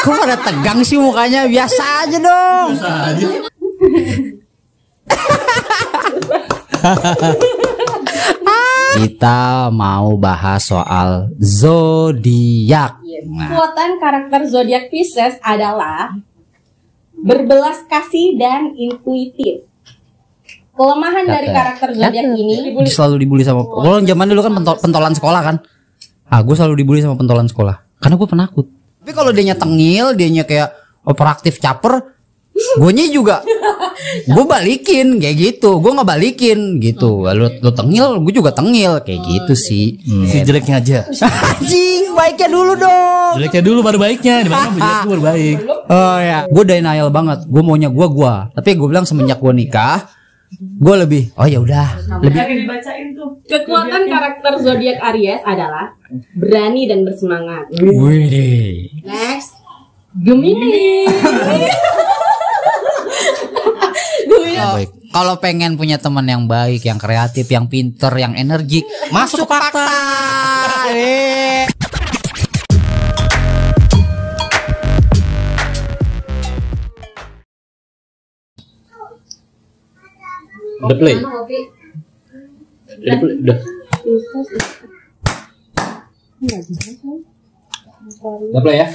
Kok pada tegang sih mukanya? Biasa aja dong. Biasa aja. Kita mau bahas soal zodiak. Kekuatan karakter zodiak Pisces adalah berbelas kasih dan intuitif. Kelemahan dari karakter zodiak ini Selalu dibully sama. Kalau zaman dulu kan pentolan sekolah kan. Gue selalu dibully sama pentolan sekolah. Karena gue penakut. Tapi kalau dianya tengil, dianya kayak operatif caper, guanya juga gue balikin kayak gitu. Gue nggak balikin gitu. Lu tengil, gue juga tengil kayak gitu sih. Si jeleknya aja. Anjing, baiknya dulu dong. Jeleknya dulu baru baiknya. Di mana jelek baru baik. Oh ya, gue denial banget. Gue maunya gue. Tapi gue bilang semenjak gue nikah, gue lebih. Oh ya udah. Lebih. kekuatan karakter zodiak Aries adalah berani dan bersemangat. Wih. Next, Gemini. Baik. Kalau pengen punya teman yang baik, yang kreatif, yang pinter, yang energik, masuk fakta. Udah play. Udah. Udah play ya.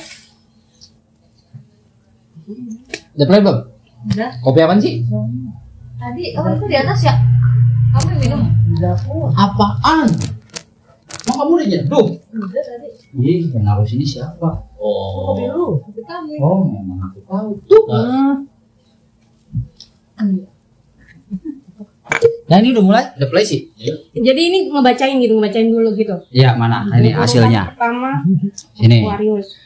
Udah play belum? Udah. Kopi apaan sih? Tadi itu di atas ya. Kamu yang minum? Apaan? Mau kamu udah nyeduh? Udah tadi. Ih, yang naruh sini siapa? Oh. Kopi lu. Kopi kamu. Oh, memang aku tahu. Tuh. Nah ini udah mulai? Udah play sih? Jadi ini ngebacain dulu gitu. Iya, mana? Ini hasilnya. Pertama, Ini. Aquarius.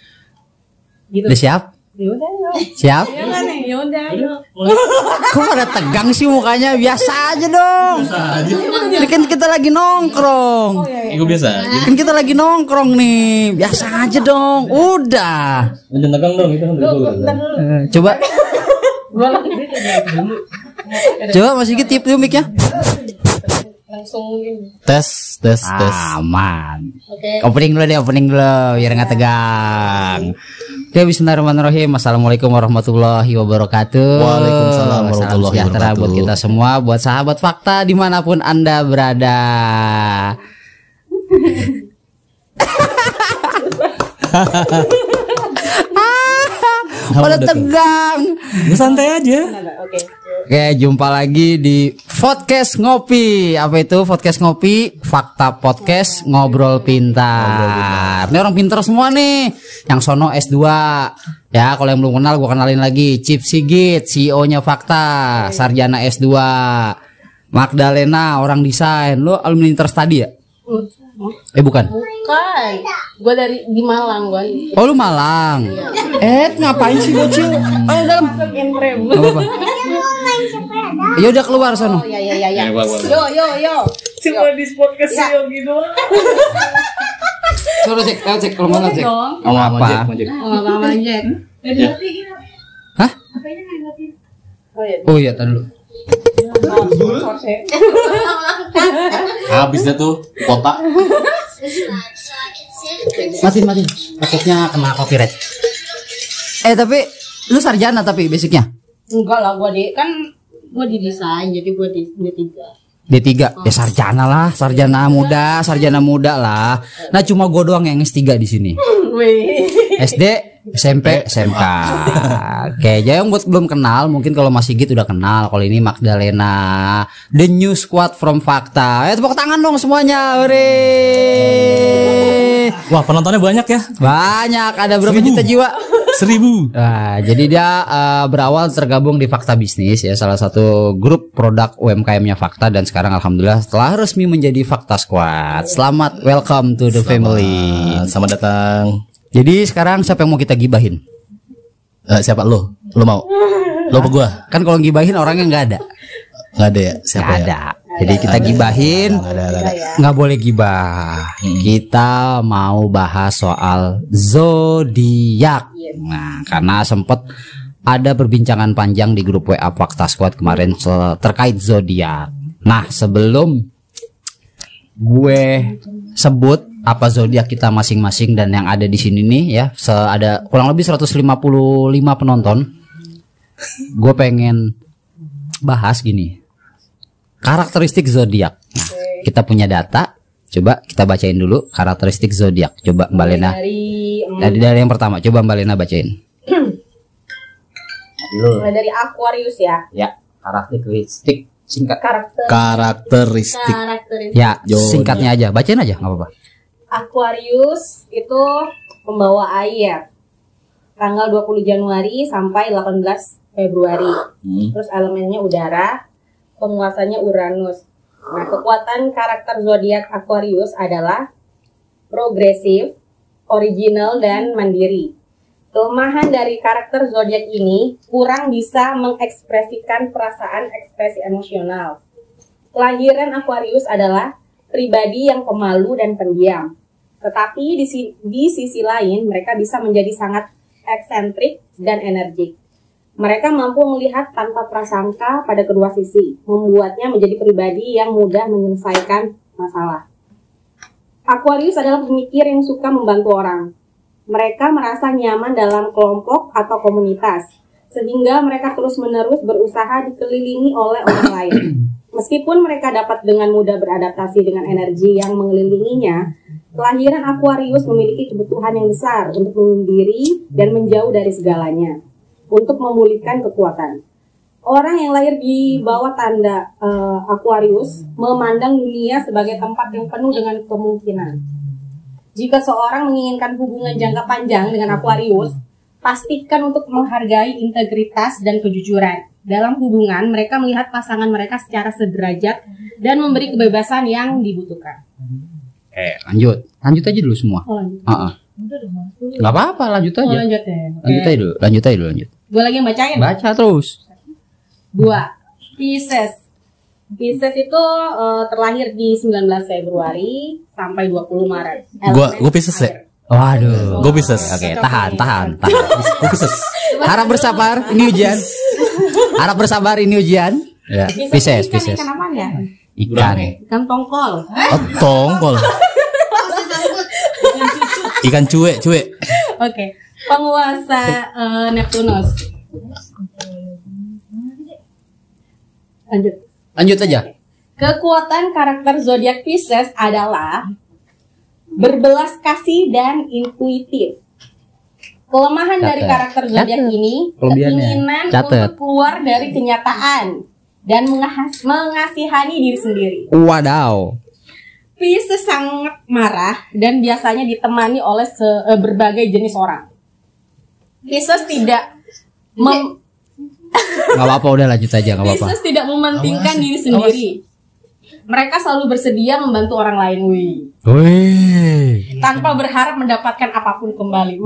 Gitu. Udah siap? Yaudah, yuk. Siap? Yaudah, yuk. Kok pada tegang sih mukanya? Biasa aja dong. Biasa aja. Ini kan kita lagi nongkrong. Gue biasa aja. Kan kita lagi nongkrong nih. Biasa aja dong. Udah. Jangan tegang dong, itu kan dari gue. Coba. Coba Mas Sigit tip dulu mic-nya. Langsung ini. Tes. Aman. Oke. Opening dulu biar nggak tegang. Oke, bismillahirrahmanirrahim. Assalamualaikum warahmatullahi wabarakatuh. Waalaikumsalam warahmatullahi Salam sejahtera buat kita semua, buat sahabat fakta dimanapun Anda berada. Pada tegang. Santai aja. Oke. Oke, jumpa lagi di podcast ngopi. Apa itu podcast ngopi? Fakta podcast ngobrol pintar. Ini orang pintar semua nih. Yang sono S2. Ya, kalau yang belum kenal gua kenalin lagi. Cip Sigit, CEO-nya Fakta, sarjana S2. Magdalena, orang desain. Lo alumni Interstudy ya? Bukan. Bukan. Gue di Malang, gue. Oh, lu Malang. Ngapain sih bocil? Ayo dalam. Enggak apa-apa. Ya udah keluar sono. Ya. Yo. Cuma di podcast yo gitu. Coba cek kalau mau cek. Dong. Mau apa? Sama Jack. Hah? Oh iya, tadi dulu. Habis dah tuh kotak. Matiin. Takutnya kena copyright. Tapi lu sarjana tapi basicnya? Enggak lah, gue di desain, jadi gue di D3. D3, ya sarjana lah, sarjana muda lah. Nah cuma gue doang yang S3 di sini. SD, SMP, SMK. Oke, jadi yang buat belum kenal, mungkin kalau masih gitu udah kenal. Kalau ini Magdalena, the new squad from Fakta. Tepuk tangan dong semuanya, hore. Wah, penontonnya banyak ya? Banyak, ada berapa juta jiwa? 1000. Nah, jadi dia berawal tergabung di Fakta Bisnis ya, salah satu grup produk UMKM-nya Fakta, dan sekarang alhamdulillah telah resmi menjadi Fakta Squad. Selamat welcome to the family. Selamat datang. Jadi sekarang siapa yang mau kita gibahin? Siapa lo? Lo mau? Lo apa gua? Kan kalau gibahin orangnya nggak ada. Nggak ada ya? Siapa Nggak ya? ada. Jadi kita gibahin. Nggak ada. Nggak boleh gibah. Kita mau bahas soal zodiak. Nah, karena sempet ada perbincangan panjang di grup WA Fakta Squad kemarin terkait zodiak. Nah, sebelum gue sebut apa zodiak kita masing-masing dan yang ada di sini nih ya, ada kurang lebih 155 penonton. Gue pengen bahas gini, karakteristik zodiak. Nah, kita punya data, coba kita bacain dulu karakteristik zodiak. Coba Mbak Lena. Dari yang pertama, coba Mbak Lena bacain. Mulai dari Aquarius ya. Ya, karakteristik singkat. Karakteristik. Ya, singkatnya aja, bacain aja nggak apa-apa. Aquarius itu pembawa air. Tanggal 20 Januari sampai 18 Februari. Terus elemennya udara, penguasanya Uranus. Nah, kekuatan karakter zodiak Aquarius adalah progresif, original, dan mandiri. Kelemahan dari karakter zodiak ini kurang bisa mengekspresikan perasaan ekspresi emosional. Kelahiran Aquarius adalah pribadi yang pemalu dan pendiam. Tetapi di sisi lain mereka bisa menjadi sangat eksentrik dan energik. Mereka mampu melihat tanpa prasangka pada kedua sisi, membuatnya menjadi pribadi yang mudah menyelesaikan masalah. Aquarius adalah pemikir yang suka membantu orang. Mereka merasa nyaman dalam kelompok atau komunitas, sehingga mereka terus-menerus berusaha dikelilingi oleh orang lain. Meskipun mereka dapat dengan mudah beradaptasi dengan energi yang mengelilinginya, kelahiran Aquarius memiliki kebutuhan yang besar untuk menyendiri dan menjauh dari segalanya, untuk memulihkan kekuatan. Orang yang lahir di bawah tanda Aquarius memandang dunia sebagai tempat yang penuh dengan kemungkinan. Jika seorang menginginkan hubungan jangka panjang dengan Aquarius, pastikan untuk menghargai integritas dan kejujuran. Dalam hubungan, mereka melihat pasangan mereka secara sederajat dan memberi kebebasan yang dibutuhkan. Lanjut aja dulu semua. Nggak apa-apa, lanjut aja. Lanjut ya. Lanjut aja dulu. Gue lagi yang bacain. Baca terus. 2. Pisces. Pisces itu terlahir di 19 Februari sampai 20 Maret. Gua Pisces ya. Waduh. Gue Pisces. Oke, tahan. Gue Pisces. Harap bersabar, ini ujian. Harap bersabar, ini ujian. Ya, Pisces. Ikan apaan ya? Ikan tongkol. Oh, tongkol. Ikan cuek. Oke. Penguasa Neptunus. Lanjut aja. Kekuatan karakter zodiak Pisces adalah berbelas kasih dan intuitif. Kelemahan dari karakter zodiak ini keinginan untuk keluar dari kenyataan dan mengasihani diri sendiri. Wadaw. Pisces sangat marah dan biasanya ditemani oleh berbagai jenis orang. Pisces tidak nggak apa-apa, udah lanjut aja, nggak apa-apa. Pisces tidak mementingkan diri sendiri. Mereka selalu bersedia membantu orang lain, tanpa berharap mendapatkan apapun kembali.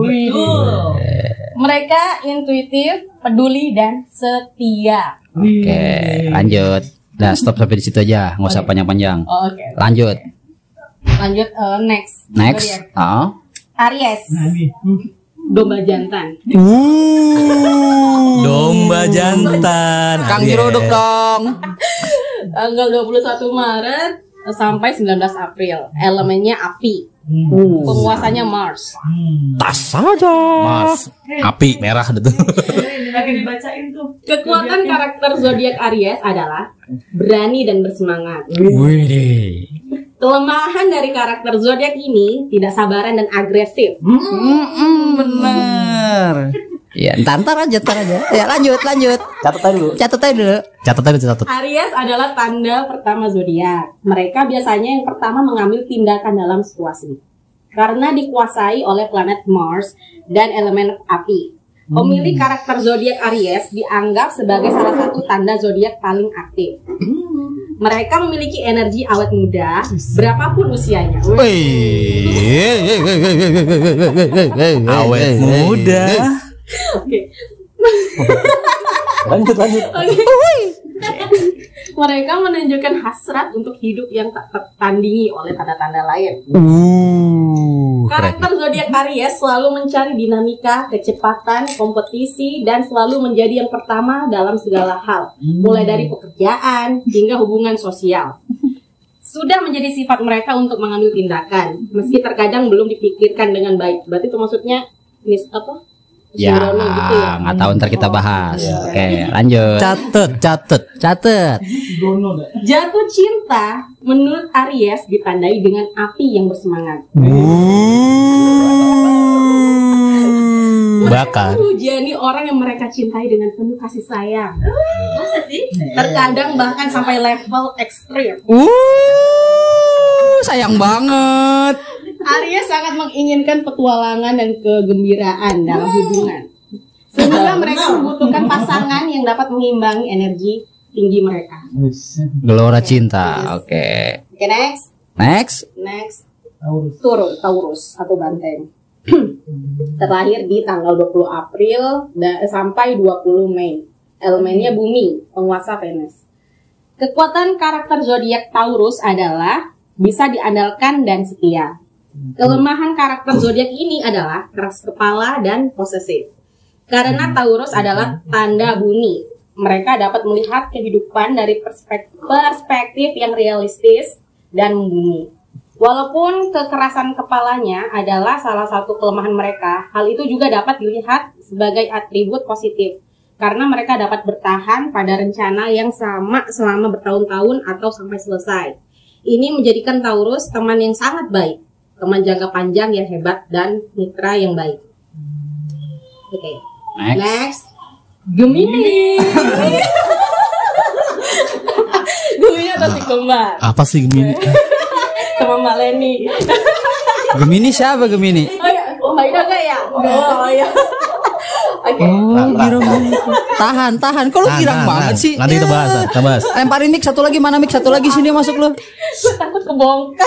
Mereka intuitif, peduli, dan setia. Oke, lanjut. Nah, stop sampai di situ aja, nggak usah panjang-panjang. Lanjut. Next. Aries. Domba jantan. Domba jantan. Kang Jerodok dong. Tanggal 21 Maret sampai 19 April. Elemennya api. Penguasanya Mars. Tas saja. Mars. Api merah itu. Kekuatan karakter zodiak Aries adalah berani dan bersemangat. Kelemahan dari karakter zodiak ini tidak sabaran dan agresif. Bener. Ya, ntar aja. Ya, lanjut. Catat aja dulu. Aries adalah tanda pertama zodiak. Mereka biasanya yang pertama mengambil tindakan dalam situasi karena dikuasai oleh planet Mars dan elemen api. Pemilik karakter zodiak Aries dianggap sebagai salah satu tanda zodiak paling aktif. Mereka memiliki energi awet muda, berapapun usianya. Awet muda. Oke. Lanjut. Mereka menunjukkan hasrat untuk hidup yang tak tertandingi oleh tanda-tanda lain. Karakter zodiak Aries selalu mencari dinamika, kecepatan, kompetisi, dan selalu menjadi yang pertama dalam segala hal, mulai dari pekerjaan hingga hubungan sosial. Sudah menjadi sifat mereka untuk mengambil tindakan, meski terkadang belum dipikirkan dengan baik. Berarti itu maksudnya apa? Ya, Sembrono gitu ya. nggak tahu ntar kita bahas. Oke, lanjut. Catet. Jatuh cinta menurut Aries ditandai dengan api yang bersemangat. Bakar. Menghujani orang yang mereka cintai dengan penuh kasih sayang. Masa sih? Terkadang bahkan sampai level ekstrim. Sayang banget. Aries sangat menginginkan petualangan dan kegembiraan dalam hubungan. Sehingga mereka membutuhkan pasangan yang dapat mengimbangi energi tinggi mereka. Gelora cinta. Oke. Oke, next. Next. Taurus atau Banteng. Terlahir di tanggal 20 April sampai 20 Mei. Elemennya bumi, penguasa Venus. Kekuatan karakter zodiak Taurus adalah bisa diandalkan dan setia. Kelemahan karakter zodiak ini adalah keras kepala dan posesif. Karena Taurus adalah tanda bumi, mereka dapat melihat kehidupan dari perspektif yang realistis dan membumi. Walaupun kekerasan kepalanya adalah salah satu kelemahan mereka, hal itu juga dapat dilihat sebagai atribut positif. Karena mereka dapat bertahan pada rencana yang sama selama bertahun-tahun atau sampai selesai. Ini menjadikan Taurus teman yang sangat baik, teman jangka panjang yang hebat, dan mitra yang baik. Oke. Next. Gemini. Gemini atau si kembar? Apa sih Gemini? Sama Mbak Leni. Gemini siapa Gemini? Oh Mbak Ida enggak ya? Oh iya. Oke. Tahan. Kok lu girang banget sih? Nanti kita bahas. Lemparin mic satu lagi, mana mic satu lagi, sini masuk lu. Takut kebongkar.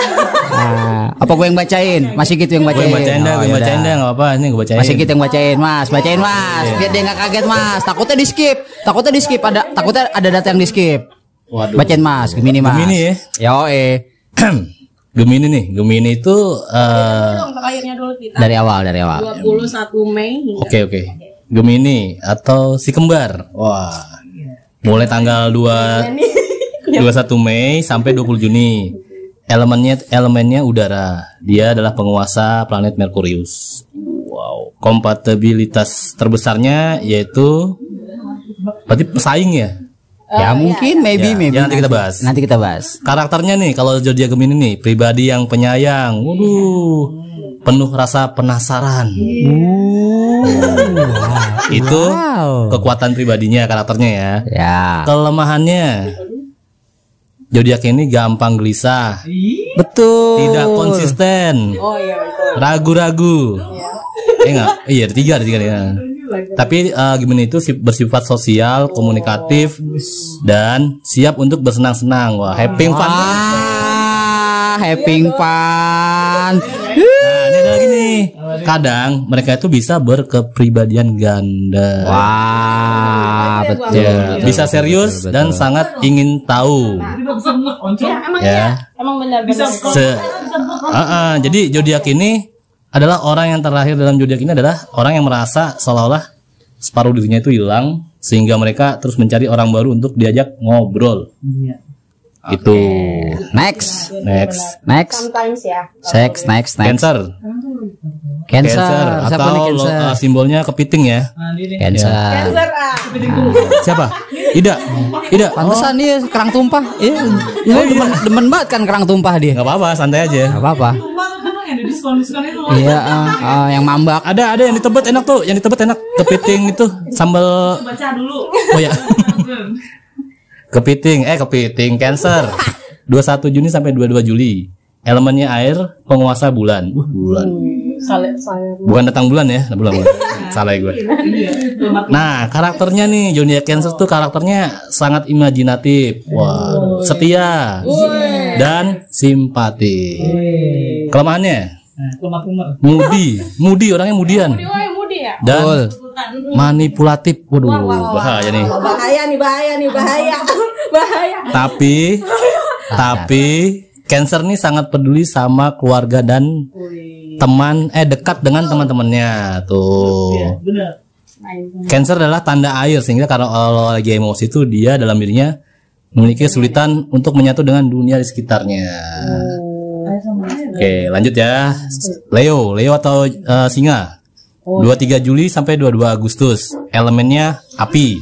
Apa gue yang bacain? Masih gitu yang bacain. Gue bacain dah, yaudah. nggak apa-apa. Ini gue bacain. Masih gitu yang bacain, Mas. Bacain, Mas. Biar dia nggak kaget, Mas. Takutnya di skip. Takutnya ada data yang di skip. Waduh. Bacain, Mas. Gemini, Mas. Gemini ya? Gemini itu Terakhirnya dulu kita. dari awal. 21 Mei hingga. Oke. Gemini atau si kembar. Wah. Mulai tanggal 21 Mei sampai 20 Juni. Elemennya udara. Dia adalah penguasa planet Merkurius. Wow. Kompatibilitas terbesarnya yaitu berarti pesaing ya. Ya mungkin, maybe. Ya, nanti kita bahas. Nanti kita bahas. Karakternya nih kalau zodiak Gemini nih, pribadi yang penyayang. Waduh. Penuh rasa penasaran. Itu kekuatan pribadinya, karakternya ya. Ya. Kelemahannya, zodiak ini gampang gelisah, Betul. tidak konsisten, Oh iya betul. ragu-ragu. Enggak, iya ada tiga ya. Tapi Gemini itu bersifat sosial, komunikatif, dan siap untuk bersenang-senang. Wah, having fun. Having fun. Nah, ini ada lagi nih. Kadang mereka itu bisa berkepribadian ganda. Wah, betul. Ya, bisa serius dan sangat ingin tahu. Emang benar-benar. Jadi zodiak ini adalah orang yang terlahir dalam zodiak ini adalah orang yang merasa seolah-olah separuh dirinya itu hilang sehingga mereka terus mencari orang baru untuk diajak ngobrol. Itu. Next. Sometimes ya. Next. Cancer. Cancer. Siapa Atau nih Cancer? simbolnya kepiting ya. Cancer. Cancer Siapa? Ida. Pantesan dia kerang tumpah. Iya. Demen banget kan kerang tumpah dia. Gak apa-apa, santai aja. Gak apa-apa. Ada diskon itu. Iya, yang mambak. Ada yang di Tebet enak tuh, kepiting itu sambal. Baca dulu. Oh ya. Kepiting Cancer. 21 Juni sampai 22 Juli. Elemennya air, penguasa bulan. Bulan. Bukan datang bulan ya, bulan. Salah gue. Nah, karakternya nih zodiak Cancer tuh karakternya sangat imajinatif. Wah, setia dan simpati. Kelemahannya Moody, orangnya mudian. Dan manipulatif. Waduh, bahaya nih. Bahaya. Tapi Cancer nih sangat peduli sama keluarga dan teman dekat dengan teman-temannya tuh. Benar. Cancer adalah tanda air sehingga kalau lagi emosi itu dia dalam dirinya memiliki kesulitan untuk menyatu dengan dunia di sekitarnya. Oke, lanjut ya. Leo atau singa. 23 Juli sampai 22 Agustus. Elemennya api.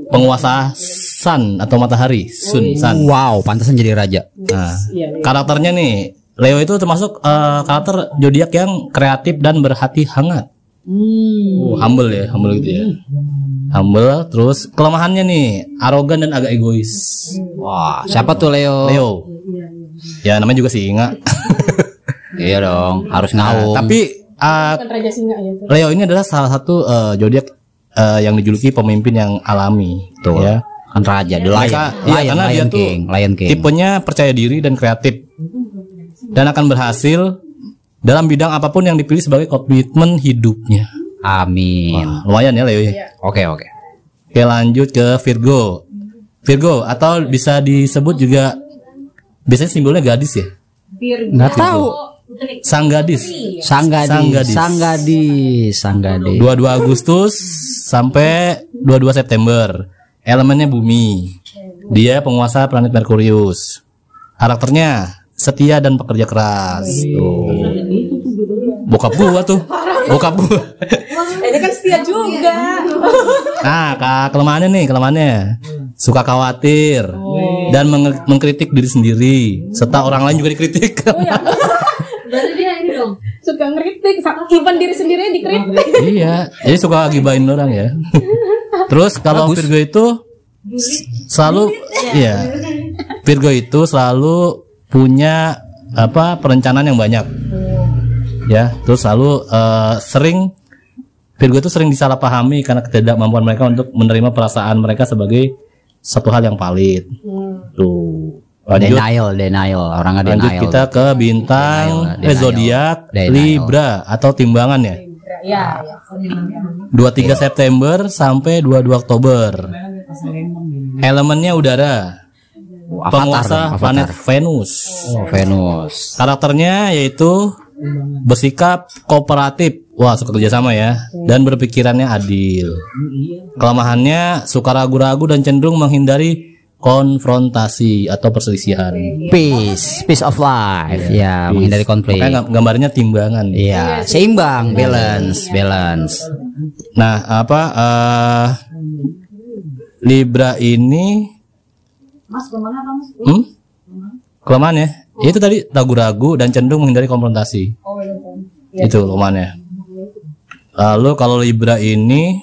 Penguasa sun atau matahari, sun. Wow, pantasan jadi raja. Nah, karakternya nih, Leo itu termasuk karakter zodiak yang kreatif dan berhati hangat. Humble gitu ya. Humble, terus kelemahannya nih, arogan dan agak egois. Wah, siapa tuh Leo? Ya namanya juga singa. Iya dong, harus ngaum. Tapi Bukan raja singa ya. Leo ini adalah salah satu zodiak yang dijuluki pemimpin yang alami, Tuh. ya. Kan raja, Karena dia tuh Lion King. tipenya percaya diri dan kreatif, dan akan berhasil dalam bidang apapun yang dipilih sebagai komitmen hidupnya. Amin. Wah, lumayan ya Leo ya. Oke. Oke, lanjut ke Virgo. Virgo atau bisa disebut juga biasanya simbolnya gadis ya. Nggak tahu. Sang gadis. Sang gadis. 22 Agustus sampai 22 September. Elemennya bumi. Dia penguasa planet Merkurius. Karakternya setia dan pekerja keras. Tuh. Bokap gua. Ini kan setia juga. Nah, kelemahannya suka khawatir dan mengkritik diri sendiri, serta orang lain juga dikritik. Berarti dia ini dong. Suka ngeritik, even diri sendiri dikritik. Iya, jadi suka gibain orang ya. Terus kalau Virgo itu selalu, Virgo itu selalu punya perencanaan yang banyak. Ya, terus selalu Virgo itu sering disalahpahami karena ketidakmampuan mereka untuk menerima perasaan mereka sebagai satu hal yang valid. Tuh. Lanjut. Denial. Orangnya Lanjut denial. kita ke bintang zodiak Libra atau timbangan ya. Ya. 23 September sampai 22 Oktober. Elemennya udara. Penguasa planet Venus. Oh, Venus. Karakternya yaitu bersikap kooperatif, suka kerjasama ya, dan berpikirannya adil. Kelemahannya suka ragu-ragu dan cenderung menghindari konfrontasi atau perselisihan. Peace of life. Ya, menghindari konflik. Makanya gambarnya timbangan. Iya, seimbang, balance. Nah, Libra ini Mas, kemana apa Mas? kelemahannya ya itu tadi ragu-ragu dan cenderung menghindari konfrontasi. Itu kelemahannya. Lalu kalau Libra ini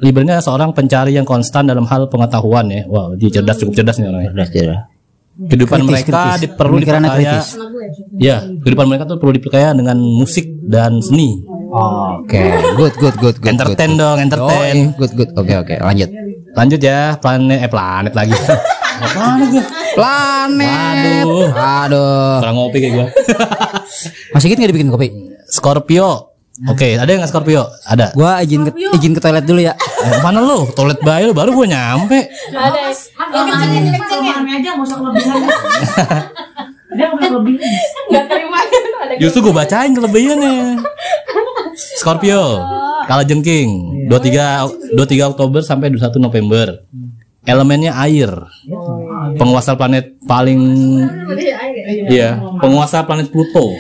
Libra ini seorang pencari yang konstan dalam hal pengetahuan ya. Wah, dia cukup cerdas nih orangnya. Kehidupan mereka perlu diperkaya. Ya, kehidupan mereka tuh perlu diperkaya dengan musik dan seni. Oke, good. Entertain. Good. Oke, Lanjut ya, planet lagi. Planet. Aduh. Orang ngopi kayak gua. Masih nggak dibikin kopi? Scorpio. Oke, ada yang nggak Scorpio? Ada. Gua izin ke toilet dulu ya. Mana lu? Toilet bayi lu baru gua nyampe. Ada. Kencengin. aja nggak usah kelebihan. Dia udah kelebihan. Enggak terima. Justru gua bacain kelebihannya. Scorpio, kalajengking, 23 Oktober sampai 21 November. Elemennya air. Penguasa planet paling penguasa planet Pluto.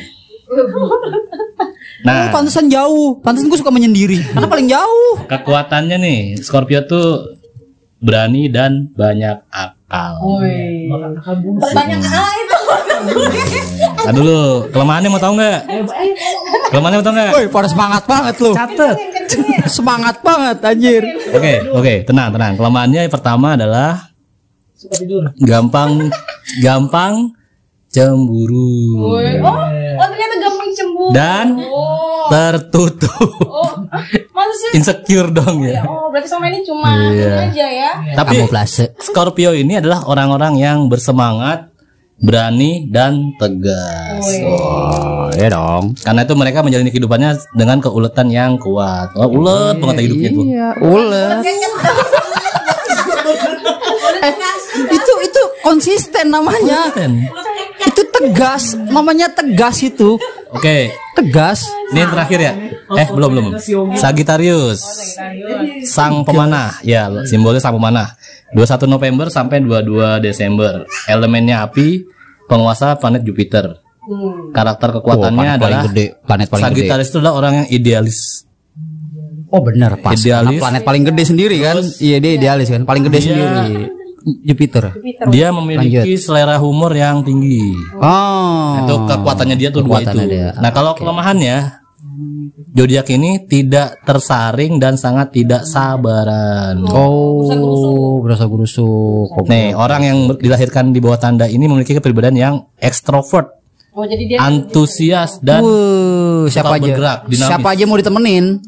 Nah, Pantesan jauh. Pantesan gue suka menyendiri. Karena paling jauh. kekuatannya nih, Scorpio tuh berani dan banyak akal. Banyak itu. Nah dulu, kelemahannya mau tahu nggak? Woi, pada semangat banget lu. Catet. Semangat banget anjir. Oke, tenang. Kelemahannya yang pertama adalah gampang cemburu. Ternyata gampang cemburu. Dan tertutup. Maksudnya Insecure dong ya. berarti sama ini cuma ini aja ya. Tapi Kamuflase. Scorpio ini adalah orang-orang yang bersemangat, berani dan tegas. Oh, ya dong. Karena itu mereka menjalani kehidupannya dengan keuletan yang kuat. Ulet banget hidupnya tuh. Iya, ulet. Itu konsisten namanya. Itu tegas, namanya tegas itu. Oke. Tegas. Ini yang terakhir ya? Belum. Sagittarius. Sang pemanah. Ya, simbolnya sang pemanah. 21 November sampai 22 Desember. Elemennya api, penguasa planet Jupiter. Karakter kekuatannya adalah planet paling Sagittarius itu adalah orang yang idealis. Oh benar pas. Idealis. Planet paling gede sendiri kan? Iya dia idealis kan, paling gede sendiri. Jupiter. Dia memiliki selera humor yang tinggi. Oh. Itu kekuatannya dia tuh dua itu. Dia. Nah kalau kelemahannya, zodiak ini tidak tersaring dan sangat tidak sabaran. Oh, berasa-gerusuk. Nih orang yang dilahirkan di bawah tanda ini memiliki kepribadian yang ekstrovert. Oh, jadi dia antusias dan siapa aja bergerak, dinamis. Siapa aja mau ditemenin.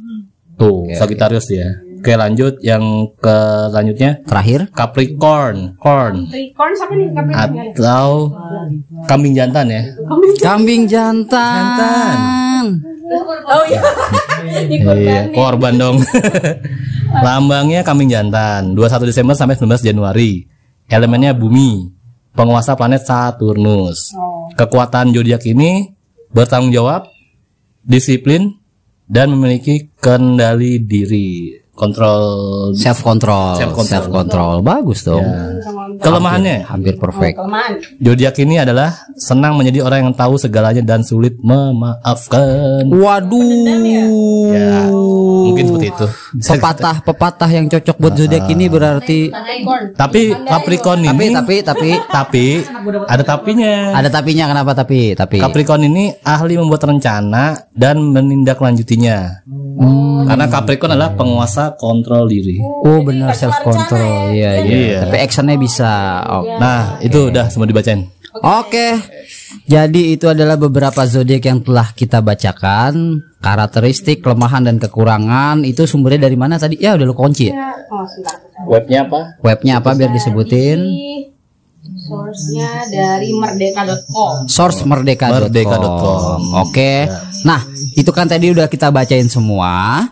Tuh, Sagittarius ya. Oke, lanjut yang ke selanjutnya. Terakhir, Capricorn. Capricorn siapa nih? Capricorn atau kambing jantan ya. Kambing jantan. Oh iya. Iya, korban dong. Lambangnya kambing jantan. 21 Desember sampai 19 Januari. Elemennya bumi. Penguasa planet Saturnus. Kekuatan zodiak ini bertanggung jawab, disiplin, dan memiliki kendali diri, self control. Bagus dong. Ya. Kelemahannya hampir perfect. Zodiak ini adalah senang menjadi orang yang tahu segalanya dan sulit memaafkan. Waduh. Ya, mungkin seperti itu. Pepatah yang cocok buat zodiak ini berarti. Tapi Capricorn ini. Tapi ada tapinya. Ada tapinya, kenapa tapi? Capricorn ini ahli membuat rencana dan menindaklanjutinya. Karena Capricorn adalah penguasa kontrol diri. Oh benar, self control. Iya. Tapi actionnya bisa. Nah itu udah semua dibacain. Oke. Jadi itu adalah beberapa zodiak yang telah kita bacakan. Karakteristik, kelemahan dan kekurangan itu sumbernya dari mana tadi? Ya udah lu kunci ya. Webnya apa? Webnya apa biar disebutin? Source-nya dari merdeka.com. Source merdeka.com. Oke. Nah, itu kan tadi udah kita bacain semua.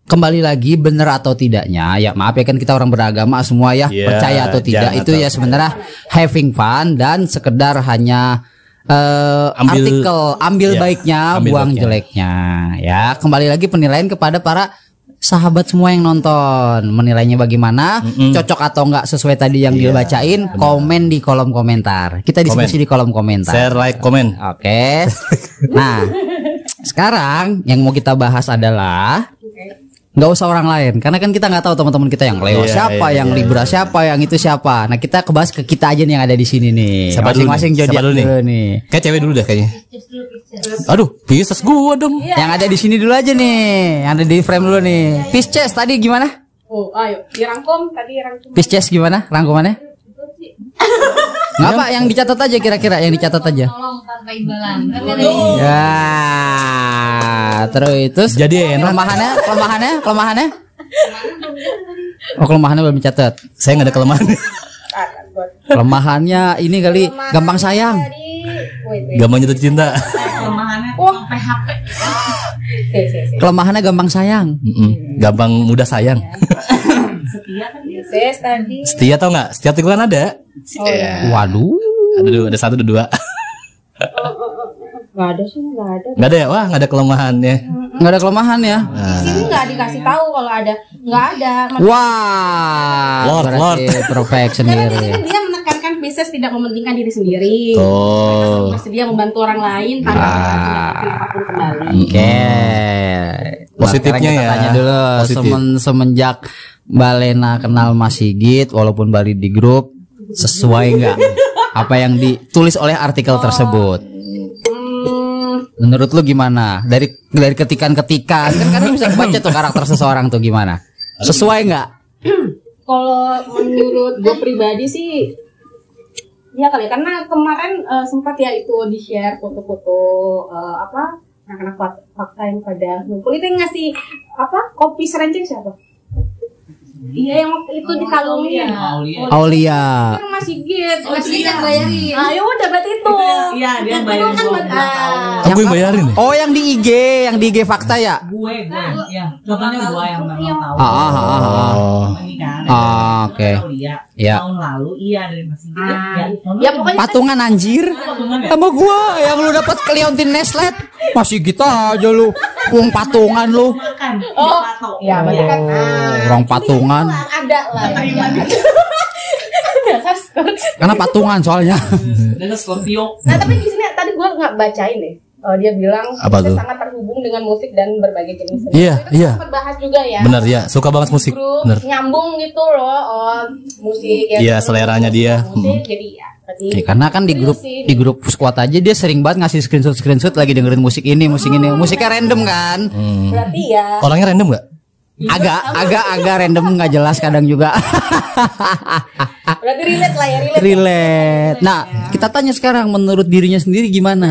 Kembali lagi benar atau tidaknya, ya maaf ya kan kita orang beragama semua ya, percaya atau tidak itu ya sebenarnya having fun dan sekedar hanya ambil baiknya, buang jeleknya ya. Kembali lagi penilaian kepada para sahabat semua yang nonton, menilainya bagaimana, cocok atau enggak sesuai tadi yang dibacain, komen di kolom komentar. Kita diskusi di kolom komentar. Share, like, komen. Oke. Nah, sekarang yang mau kita bahas adalah nggak usah orang lain, karena kan kita nggak tahu teman-teman kita yang Leo siapa, yang Libra siapa, yang itu siapa. Nah kita kebahas ke kita aja nih yang ada di sini nih. Masing-masing zodiak dulu nih. Kayak cewek dulu deh kayaknya. Aduh, Pisces gua dong. Yang ada di sini dulu aja nih, yang ada di frame dulu nih. Pisces tadi gimana? Oh, ayo dirangkum tadi rangkum. Pisces gimana? Rangkumannya? Nggak apa, yang dicatat aja kira-kira, yang dicatat aja. Tolong tanpa imbalan. Ya, terus jadi kelemahannya? Oh, kelemahannya belum dicatat. Saya nggak ada kelemahan. Kelemahannya ini kali gampang sayang. Gampang jatuh cinta. PHP. Kelemahannya gampang sayang. Gampang mudah sayang. Setia tau nggak? Setia itu kan ada. Waduh. Ada satu, ada dua. Nggak ada sih, nggak ada. Nggak ada ya? Wah, nggak ada kelemahannya. Nggak ada kelemahan ya? Di sini nggak dikasih tahu kalau ada, nggak ada. Wah, Lord. Perfect sendiri. Dia menekankan Pisces tidak mementingkan diri sendiri. Oh. Bersedia membantu orang lain tanpa apapun kembali. Oke. Positifnya ya. Tanya dulu. Semenjak Mbak Lena kenal Mas Sigit, walaupun Bali di grup, sesuai nggak apa yang ditulis oleh artikel tersebut? Menurut lu gimana? Dari ketikan-ketikan kan kadang bisa baca tuh karakter seseorang tuh gimana? Sesuai nggak? Kalau menurut gue pribadi sih, ya kali karena kemarin sempat ya itu di share foto-foto anak-anak fakta yang pada ngumpul itu yang ngasih kopi serenceng siapa? Iya, yang itu dikalungin. Aulia. Kan masih gitu. Masih kita bayarin. Ayo udah berarti itu. Iya, dia bayarin Kan gua. Aku yang bayarin ya? Oh, yang di IG fakta ya? Gue. Ya, contohnya gue yang memang tahu. Oh. Ini kan. Oke. Iya. Iya. Tahun lalu iya dari Mas Sigit. Ya, Ya pokoknya Patungan anjir. Sama gua yang lu dapat ke Leontin Neslet. Masih gitu aja lu. Uang patungan lu. makan. Oh, ya berarti kan. Orang patungan. Ada lah. Dasar skor. Karena patungan soalnya. Dengan Scorpio. Nah tapi di sini tadi gue nggak bacain deh. Dia bilang Apa kita tuh? sangat terhubung dengan musik dan berbagai jenis seni. Iya, Itu iya. sempat bahas juga ya. Bener ya, suka banget musik. Grup Bener. nyambung gitu loh, musik. Ya, Iya, seleranya dia. Musik, jadi ya. Berarti Ya, karena kan di grup squad aja dia sering banget ngasih screenshot lagi dengerin musik ini. Musiknya random kan? berarti ya. Orangnya random nggak? Agak random nggak jelas kadang juga. Berarti relate lah ya, relate. Relate. Nah, kita tanya sekarang menurut dirinya sendiri gimana?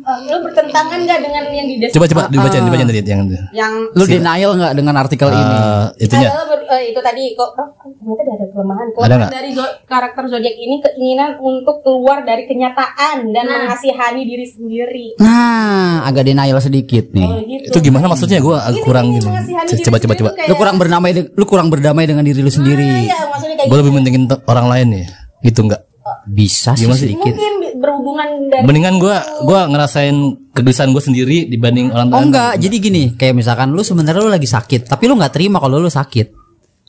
Nah, lu bertentangan nggak dengan yang di Coba dibacain tadi yang itu. yang Lu denial nggak dengan artikel ini? Itunya. adalah itu tadi kok ternyata ada kelemahan. Ada Kelemahan nggak? dari karakter zodiak ini keinginan untuk keluar dari kenyataan dan mengasihani diri sendiri. Nah, agak denial sedikit nih. Gitu. Itu gimana maksudnya? Gue agak kurang gitu. Mengasihani diri Coba. sendiri tuh kayak- Lu kurang berdamai dengan diri lu sendiri. Iya, maksudnya kayak Gue lebih mentingin orang lain ya. Gitu nggak? Bisa sih Gimana sih? sedikit. mungkin berhubungan dari Mendingan gue ngerasain kegelisahan gue sendiri dibanding orang Oh lain. enggak, jadi gini, kayak misalkan lu sebenarnya lu lagi sakit, tapi lu nggak terima kalau lu sakit.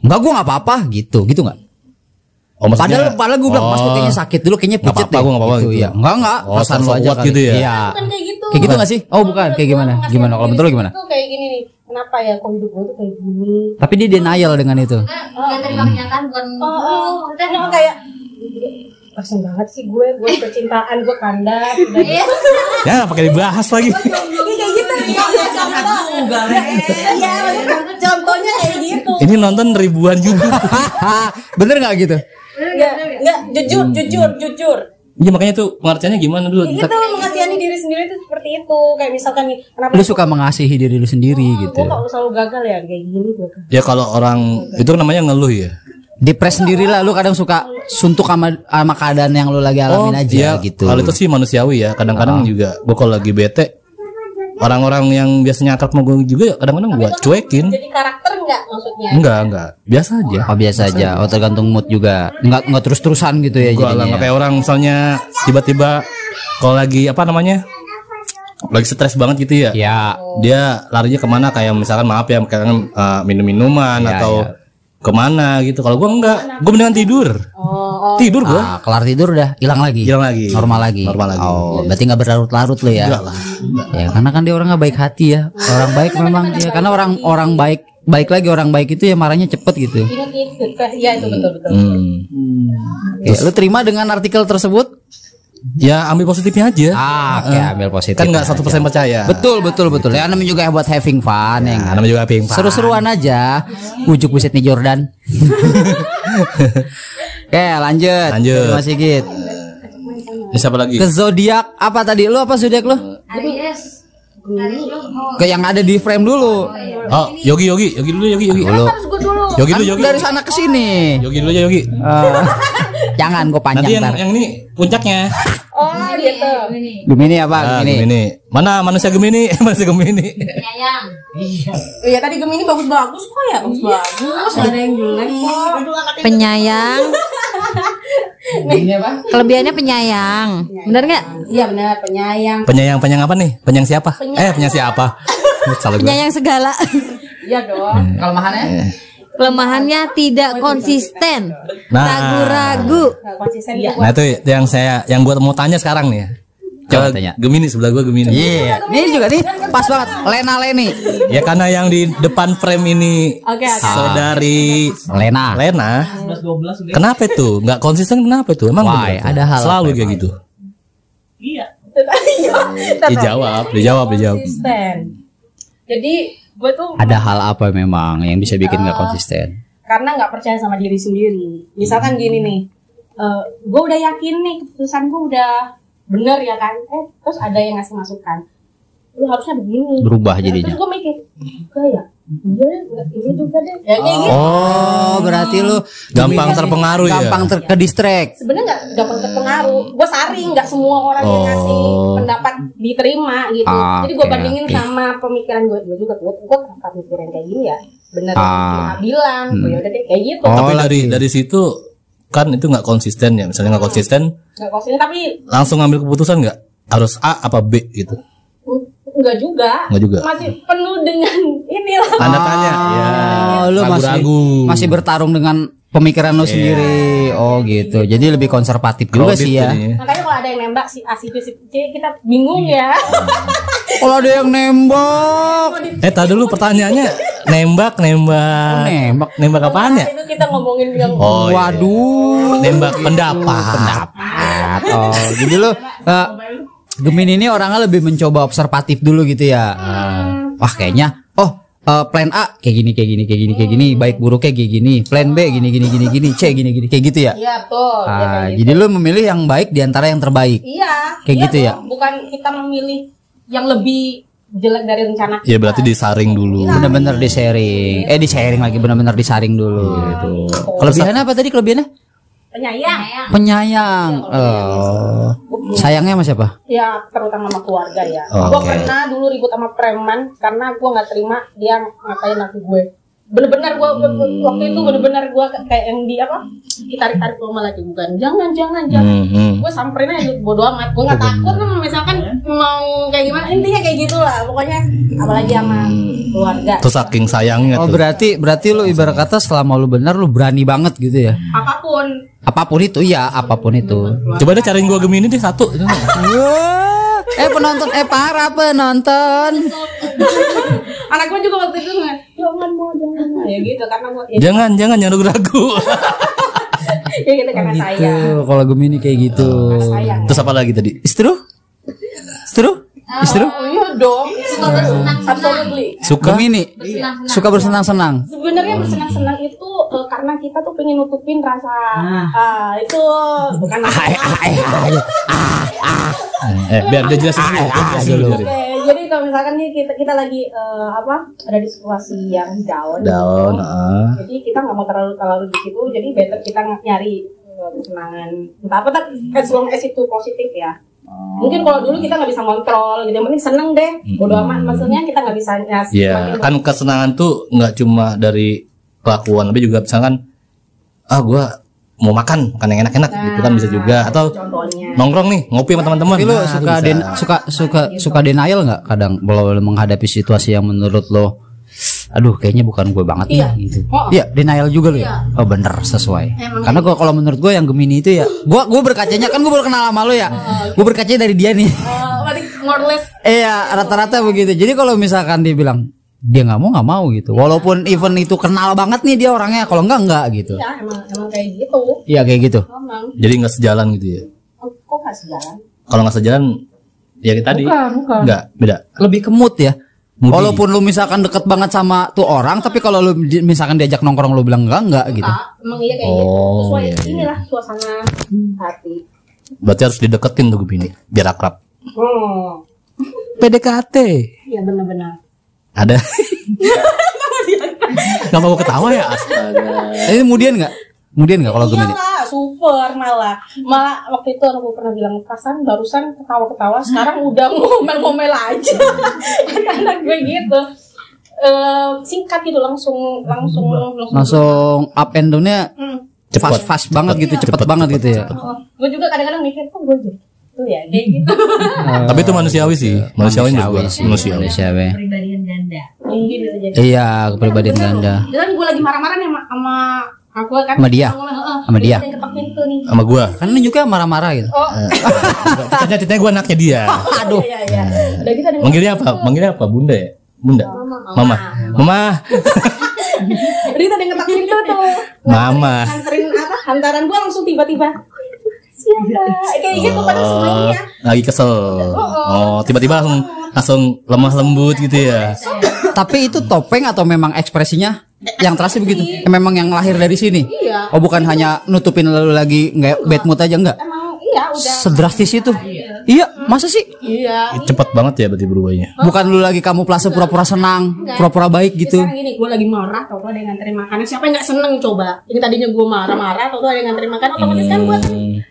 Enggak, gua nggak apa-apa gitu Oh, nggak? maksudnya- Padahal gua bilang, Mas lu kayaknya sakit dulu, kayaknya Nggak pucet apa-apa, deh. gua nggak apa-apa gitu. Iya, enggak, Oh, perasaan lu sok aja kuat kali. gitu ya? Iya. kan kayak gitu. Kayak gitu nggak sih? Oh bukan, kayak gimana? Mengasihani Gimana? Kalau diri menurut lu gimana? tuh kayak gini nih. Kenapa ya kok hidup gue tuh kayak gini? Tapi dia denial dengan itu. Gak terima kenyataan bukan. Maksudnya kayak kasian banget sih gue percintaan gue kandas udah gitu. Ya pakai dibahas lagi. Kayak gitu. Iya, contohnya kayak gitu. Ini nonton ribuan juga. Bener nggak gitu? Enggak, jujur. Iya makanya tuh pengertiannya gimana dulu? Itu mengasihani diri sendiri itu seperti itu. Kayak misalkan nih, kenapa Lu suka mengasihi diri lu sendiri gitu. gue kok selalu gagal ya kayak gini gue. Ya kalau orang itu namanya ngeluh ya. Depres sendiri lah, lu kadang suka suntuk sama keadaan yang lu lagi alamin aja iya, gitu. Kalau itu sih manusiawi ya. Kadang-kadang juga gue kalau lagi bete, orang-orang yang biasanya akrab sama gue juga ya kadang-kadang gue cuekin. Jadi karakter enggak maksudnya? Enggak, biasa aja. Oh biasa aja, oh tergantung mood juga. Enggak terus-terusan gitu ya Gue lah jadinya. nggak kayak orang misalnya tiba-tiba kalau lagi apa namanya, lagi stres banget gitu ya. Ya. Dia larinya kemana kayak misalkan maaf ya, kadang minum-minuman Iya, atau iya. kemana gitu. Kalau gue enggak, gue mendingan tidur. Tidur gue. Ah, kelar tidur udah hilang lagi. Hilang lagi. Normal lagi. Oh, berarti nggak berlarut-larut lo ya? Enggak lah. Ya, karena kan dia orang nggak baik hati ya. Orang baik memang ya, karena orang baik lagi orang baik itu ya marahnya cepet gitu. Iya itu betul. Oke, lu terima dengan artikel tersebut? Ya ambil positifnya aja. Oke, ambil positif. Kan nggak 100% percaya. Betul. Ya namanya juga buat having fun ya. Nah, namanya juga ping. Seru-seruan aja. Ujuk buset nih Jordan. Oke, lanjut. Mas Sigit. Ini siapa lagi? Ke zodiak apa tadi? Lu apa zodiak lu? Aries. Ke yang ada di frame dulu. Oh, Yogi dulu. Dulu. Harus gue dulu. Yogi Kan dulu, Yogi. dari sana ke sini. Yogi dulu aja, Yogi. Jangan gue Nanti panjang ntar. yang ini puncaknya. Oh gitu. Gemini apa? Ah, Gemini. Gemini. Mana manusia Gemini? Manusia Gemini. Penyayang. Iya tadi Gemini bagus-bagus kok ya, bagus. Gak ada yang jelek kok. Penyayang. Gemini apa? Kelebihannya penyayang. Bener nggak? Iya benar, penyayang. Penyayang apa nih? Penyayang siapa? Penyayang siapa? Salah gue. Penyayang segala. Iya dong. Kelemahannya? Kelemahannya tidak konsisten. Nah. Ragu-ragu. Gak konsisten itu. Nah itu yang gua mau tanya sekarang nih ya. Coba Coba tanya. Gemini sebelah gua Gemini. Iya. Ini juga nih pas banget. Leni. Ya karena yang di depan frame ini Oke. saudari Lena. Lena. 11-12 udah. Kenapa itu? Nggak konsisten kenapa itu? Emang Why? bener? Ada hal selalu apa kayak emang? gitu. Iya. Dijawab. Konsisten. Jadi gue tuh Ada hal apa memang yang bisa bikin nggak konsisten? karena nggak percaya sama diri sendiri. Misalkan gini nih, gue udah yakin nih keputusan gue udah bener ya kan, terus ada yang ngasih masukan, lu harusnya begini. Berubah Terus jadinya. gue mikir, enggak ya, iya enggak ini juga deh. Ya kayak gitu. Oh, berarti lu Gampang terpengaruh ya? Gampang ke distract. Sebenarnya nggak gampang terpengaruh. Gue saring, nggak semua orang yang ngasih pendapat diterima gitu. Jadi gue Oke, bandingin oke. sama pemikiran gue juga. Gue kenapa mikirin kayak gini ya? Bener Ah. yang bilang. Ya udah deh kayak gitu. Oh, Tapi lagi. dari situ kan itu nggak konsisten ya. Misalnya nggak konsisten, Nggak kosong tapi langsung ngambil keputusan nggak? Harus A apa B gitu? enggak juga. Nggak juga. Masih penuh dengan inilah. Tanda tanya. Ya. Lu Ragu-ragu. masih bertarung dengan pemikiran lu sendiri. Oh gitu. Jadi lebih konservatif juga Crowded sih ya. jadinya. Makanya kalau ada yang nembak si A si B si C kita bingung ya. Kalau ada yang nembak. Tadi dulu pertanyaannya nembak. Nembak apaan ya? Itu kita ngomongin yang Oh, iya. Waduh. Nembak pendapat. Oh, jadi lu Gemini ini orangnya lebih mencoba observatif dulu gitu ya. Wah, kayaknya plan A kayak gini, baik buruknya kayak gini, plan B gini, C gini kayak gitu ya. Iya betul. Ya, kayak gitu. Jadi lu memilih yang baik di antara yang terbaik. Iya. Kayak iya gitu ya? dong. Bukan kita memilih yang lebih jelek dari rencana kita. Ya berarti disaring dulu. Bener-bener disaring lagi, bener-bener disaring dulu gitu. Kelebihannya apa tadi kelebihannya? Penyayang. Sayangnya sama siapa? Ya terutama sama keluarga ya. Oh, Gue oke. pernah dulu ribut sama preman karena gue nggak terima dia ngatain laki gue. Bener-bener gue waktu itu bener-bener gue kayak yang di apa? Ditarik-tarik sama laki bukan. Jangan. Gue samperin aja bodo amat. Gue nggak takut misalkan mau kayak gimana. Intinya kayak gitulah. Pokoknya apalagi sama keluarga. Terus saking sayangnya Oh, tuh. berarti lu ibarat kata selama lu benar lu berani banget gitu ya. Apapun. Apapun itu. Coba deh cariin gua Gemini deh satu. Para penonton. Anak gue juga waktu itu jangan ya gitu karena gue Jangan ragu. ya gitu karena sayang. Kalau Gemini kayak gitu. Sayang. Terus apa lagi tadi? Istru? Oh, iya dong. Absolutely. Suka? Gemini suka bersenang-senang. Sebenarnya bersenang-senang itu karena kita tuh pengen nutupin rasa itu bukan Biar dia jelasin dulu. Oke, jadi kalau misalkan nih kita lagi ada di situasi yang down. Jadi kita nggak mau terlalu di situ. Jadi better kita nyari kesenangan. Entah apa tak as long as itu positif ya. Mungkin kalau dulu kita nggak bisa kontrol, gitu. Yang penting seneng deh. Bodo amat. Maksudnya kita nggak bisa ngasih. Iya, kan kesenangan tuh nggak cuma dari kelakuan, tapi juga misalkan gua mau makan yang enak-enak gitu kan bisa juga, atau Contohnya. nongkrong nih ngopi sama teman-teman. Tapi lu Nah, itu bisa. suka denial nggak kadang kalau lu menghadapi situasi yang menurut lo aduh kayaknya bukan gue banget Iya. nih gitu. Oh. Iya, denial juga lo ya. Oh bener sesuai. Karena gua kalau menurut gue yang Gemini itu ya, gue berkacanya kan gue baru kenal sama lo ya. Gue berkacanya dari dia nih. Berarti more or less. Iya, rata-rata begitu. Jadi kalau misalkan dia bilang dia nggak mau gitu. Walaupun event itu kenal banget nih dia orangnya, kalau enggak gitu. Ya emang kayak gitu. Iya kayak gitu. Emang. Jadi nggak sejalan gitu ya. Kok nggak sejalan? Kalau nggak sejalan, ya kayak tadi. Bukan. Nggak beda. Lebih ke mood ya. Moody. Walaupun lu misalkan deket banget sama tuh orang, tapi kalau lu misalkan diajak nongkrong lu bilang enggak gitu. Emang iya kayak gitu. Oh, Sesuai iya. inilah suasana hati. Berarti harus dideketin tuh Gemini biar akrab. PDKT. Iya benar-benar. Ada. Nggak mau ketawa ya? Astaga. Ini kemudian nggak kalau Gemini? Iyalah, super malah waktu itu aku pernah bilang perasaan barusan ketawa-ketawa, sekarang udah ngomel-ngomel aja. Anak gue gitu. Singkat gitu langsung Langsung up and down-nya Cepet. fast banget gitu, cepet banget gitu ya. Gue juga kadang-kadang mikir kok gue gitu ya kayak gitu. Tapi itu manusiawi sih. Manusiawi juga. Manusiawi. Kepribadian ganda. Mungkin bisa jadi. Iya, kepribadian ganda. Dan gue lagi marah-marah nih sama aku kan. Sama dia? Sama dia? Yang ketok pintu nih. Sama gua. Kan lu juga marah-marah gitu. Oh, Ceritanya gua anaknya dia. aduh. Iya. Udah gitu ada yang Manggilnya apa? Bunda ya? Bunda. Mama. Udah gitu ada yang ketok pintu tuh. Mama. Hantaran gue langsung tiba-tiba. Siapa? Kayak gitu pada semuanya. Lagi kesel. Oh, tiba-tiba langsung lemah lembut gitu ya. Tapi itu topeng atau memang ekspresinya yang terasa begitu? Memang yang lahir dari sini? Iya. Oh bukan hanya nutupin lalu lagi nggak bad mood aja enggak? Emang iya udah. Sedrastis itu. Iya, masa sih? Iya. Cepet banget ya berarti berubahnya. Bukan lu lagi kamuflase pura-pura senang, pura-pura baik gitu. Sekarang gini, gue lagi marah, tau ada yang nganterin makanan. Siapa yang nggak seneng coba? Ini tadinya gue marah-marah, tau ada yang nganterin makanan. Otomatis kan gue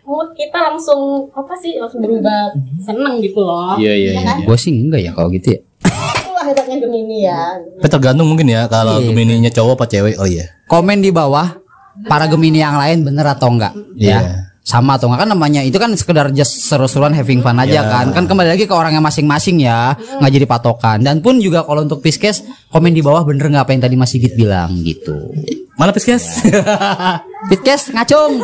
mood kita langsung apa sih? Langsung berubah seneng gitu loh. Iya. Gue sih enggak ya kalau gitu ya. Itulah hebatnya Gemini ya. Tapi tergantung mungkin ya kalau Gemininya cowok apa cewek. Oh iya. Komen di bawah para Gemini yang lain bener atau enggak? Iya. Ya. Sama atau enggak kan namanya itu kan sekedar just seru-seruan having fun aja kan. Kan kembali lagi ke orangnya masing-masing ya, nggak jadi patokan. Dan pun juga kalau untuk Pisces komen di bawah bener nggak apa yang tadi Mas Sigit bilang gitu. Mana Pisces? Pisces ngacung.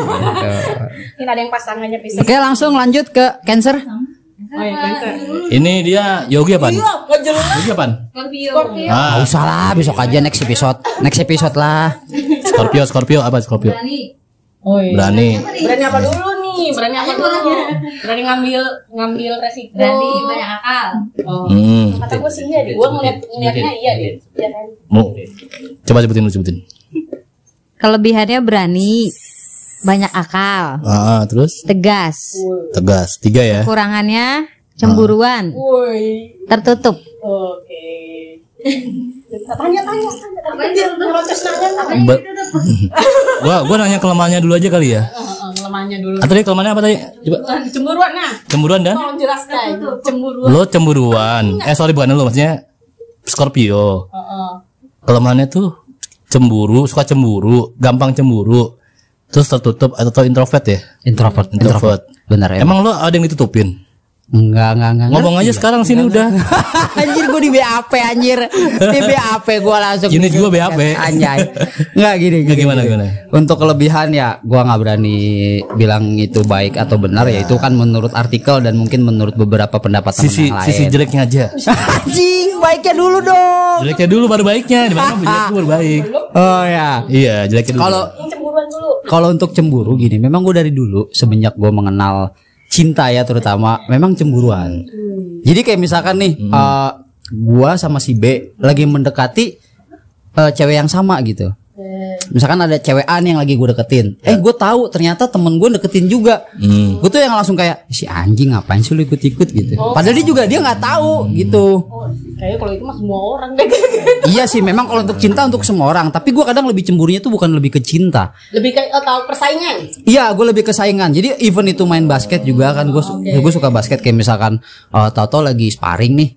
Ini ada yang pasangannya Pisces. Oke, langsung lanjut ke Cancer. Oh ya Cancer. Ini dia Yogi apaan? Nggak jelas. Yogi apaan? Scorpio. Nggak usah lah, besok aja next episode lah. Scorpio apa Scorpio? Oh iya. Berani. Berani apa dulu nih? Berani apa dulu? Berani ngambil resiko. Berani banyak akal. Oh. Hmm. Kata gue sih iya deh. Gue ngeliatnya iya deh. Iya kan? Mau coba sebutin. Kelebihannya berani, banyak akal, Terus tegas. tegas 3 ya. Kurangannya cemburuan, Woi. tertutup. Oke. Tanya. Dia ngerotes nanya. Ba- gua nanya kelemahannya dulu aja kali ya. Kelemahannya dulu. Atau tadi kelemahannya apa tadi? Coba. Cemburuan nah. Cemburuan dan Tolong jelaskan. Cemburuan. lo cemburuan. Sorry bukan lo, maksudnya Scorpio. Kelemahannya tuh cemburu, suka cemburu, gampang cemburu. Terus tertutup atau introvert ya? Introvert. Bener ya. Emang lo ada yang ditutupin? Enggak. Ngomong aja sekarang sini udah. Anjir gue di BAP anjir. Di BAP gue langsung. Gini juga BAP. Anjay. Enggak gini. Gimana? Untuk kelebihan ya gue nggak berani bilang itu baik atau benar ya, itu kan menurut artikel dan mungkin menurut beberapa pendapat teman yang lain. Sisi jeleknya aja. Anjing, baiknya dulu dong. Jeleknya dulu baru baiknya. Di mana jeleknya baru baik. Oh ya. Iya, jeleknya dulu. Yang cemburuan dulu. Kalau untuk cemburu gini, memang gue dari dulu semenjak gue mengenal cinta ya terutama, memang cemburuan. Jadi kayak misalkan nih, gue sama si B lagi mendekati cewek yang sama gitu. Misalkan ada cewek A nih yang lagi gue deketin, gue tahu ternyata temen gue deketin juga. Gue tuh yang langsung kayak si anjing ngapain sih lu ikut-ikut gitu. Padahal dia nggak tahu gitu. Kayaknya kalau itu mah semua orang deh. Iya sih, memang kalau untuk cinta untuk semua orang. Tapi gue kadang lebih cemburunya tuh bukan lebih ke cinta. Lebih kayak tahu persaingan. Iya, gue lebih ke saingan. Jadi even itu main basket juga kan, gue suka basket kayak misalkan tahu-tahu lagi sparring nih,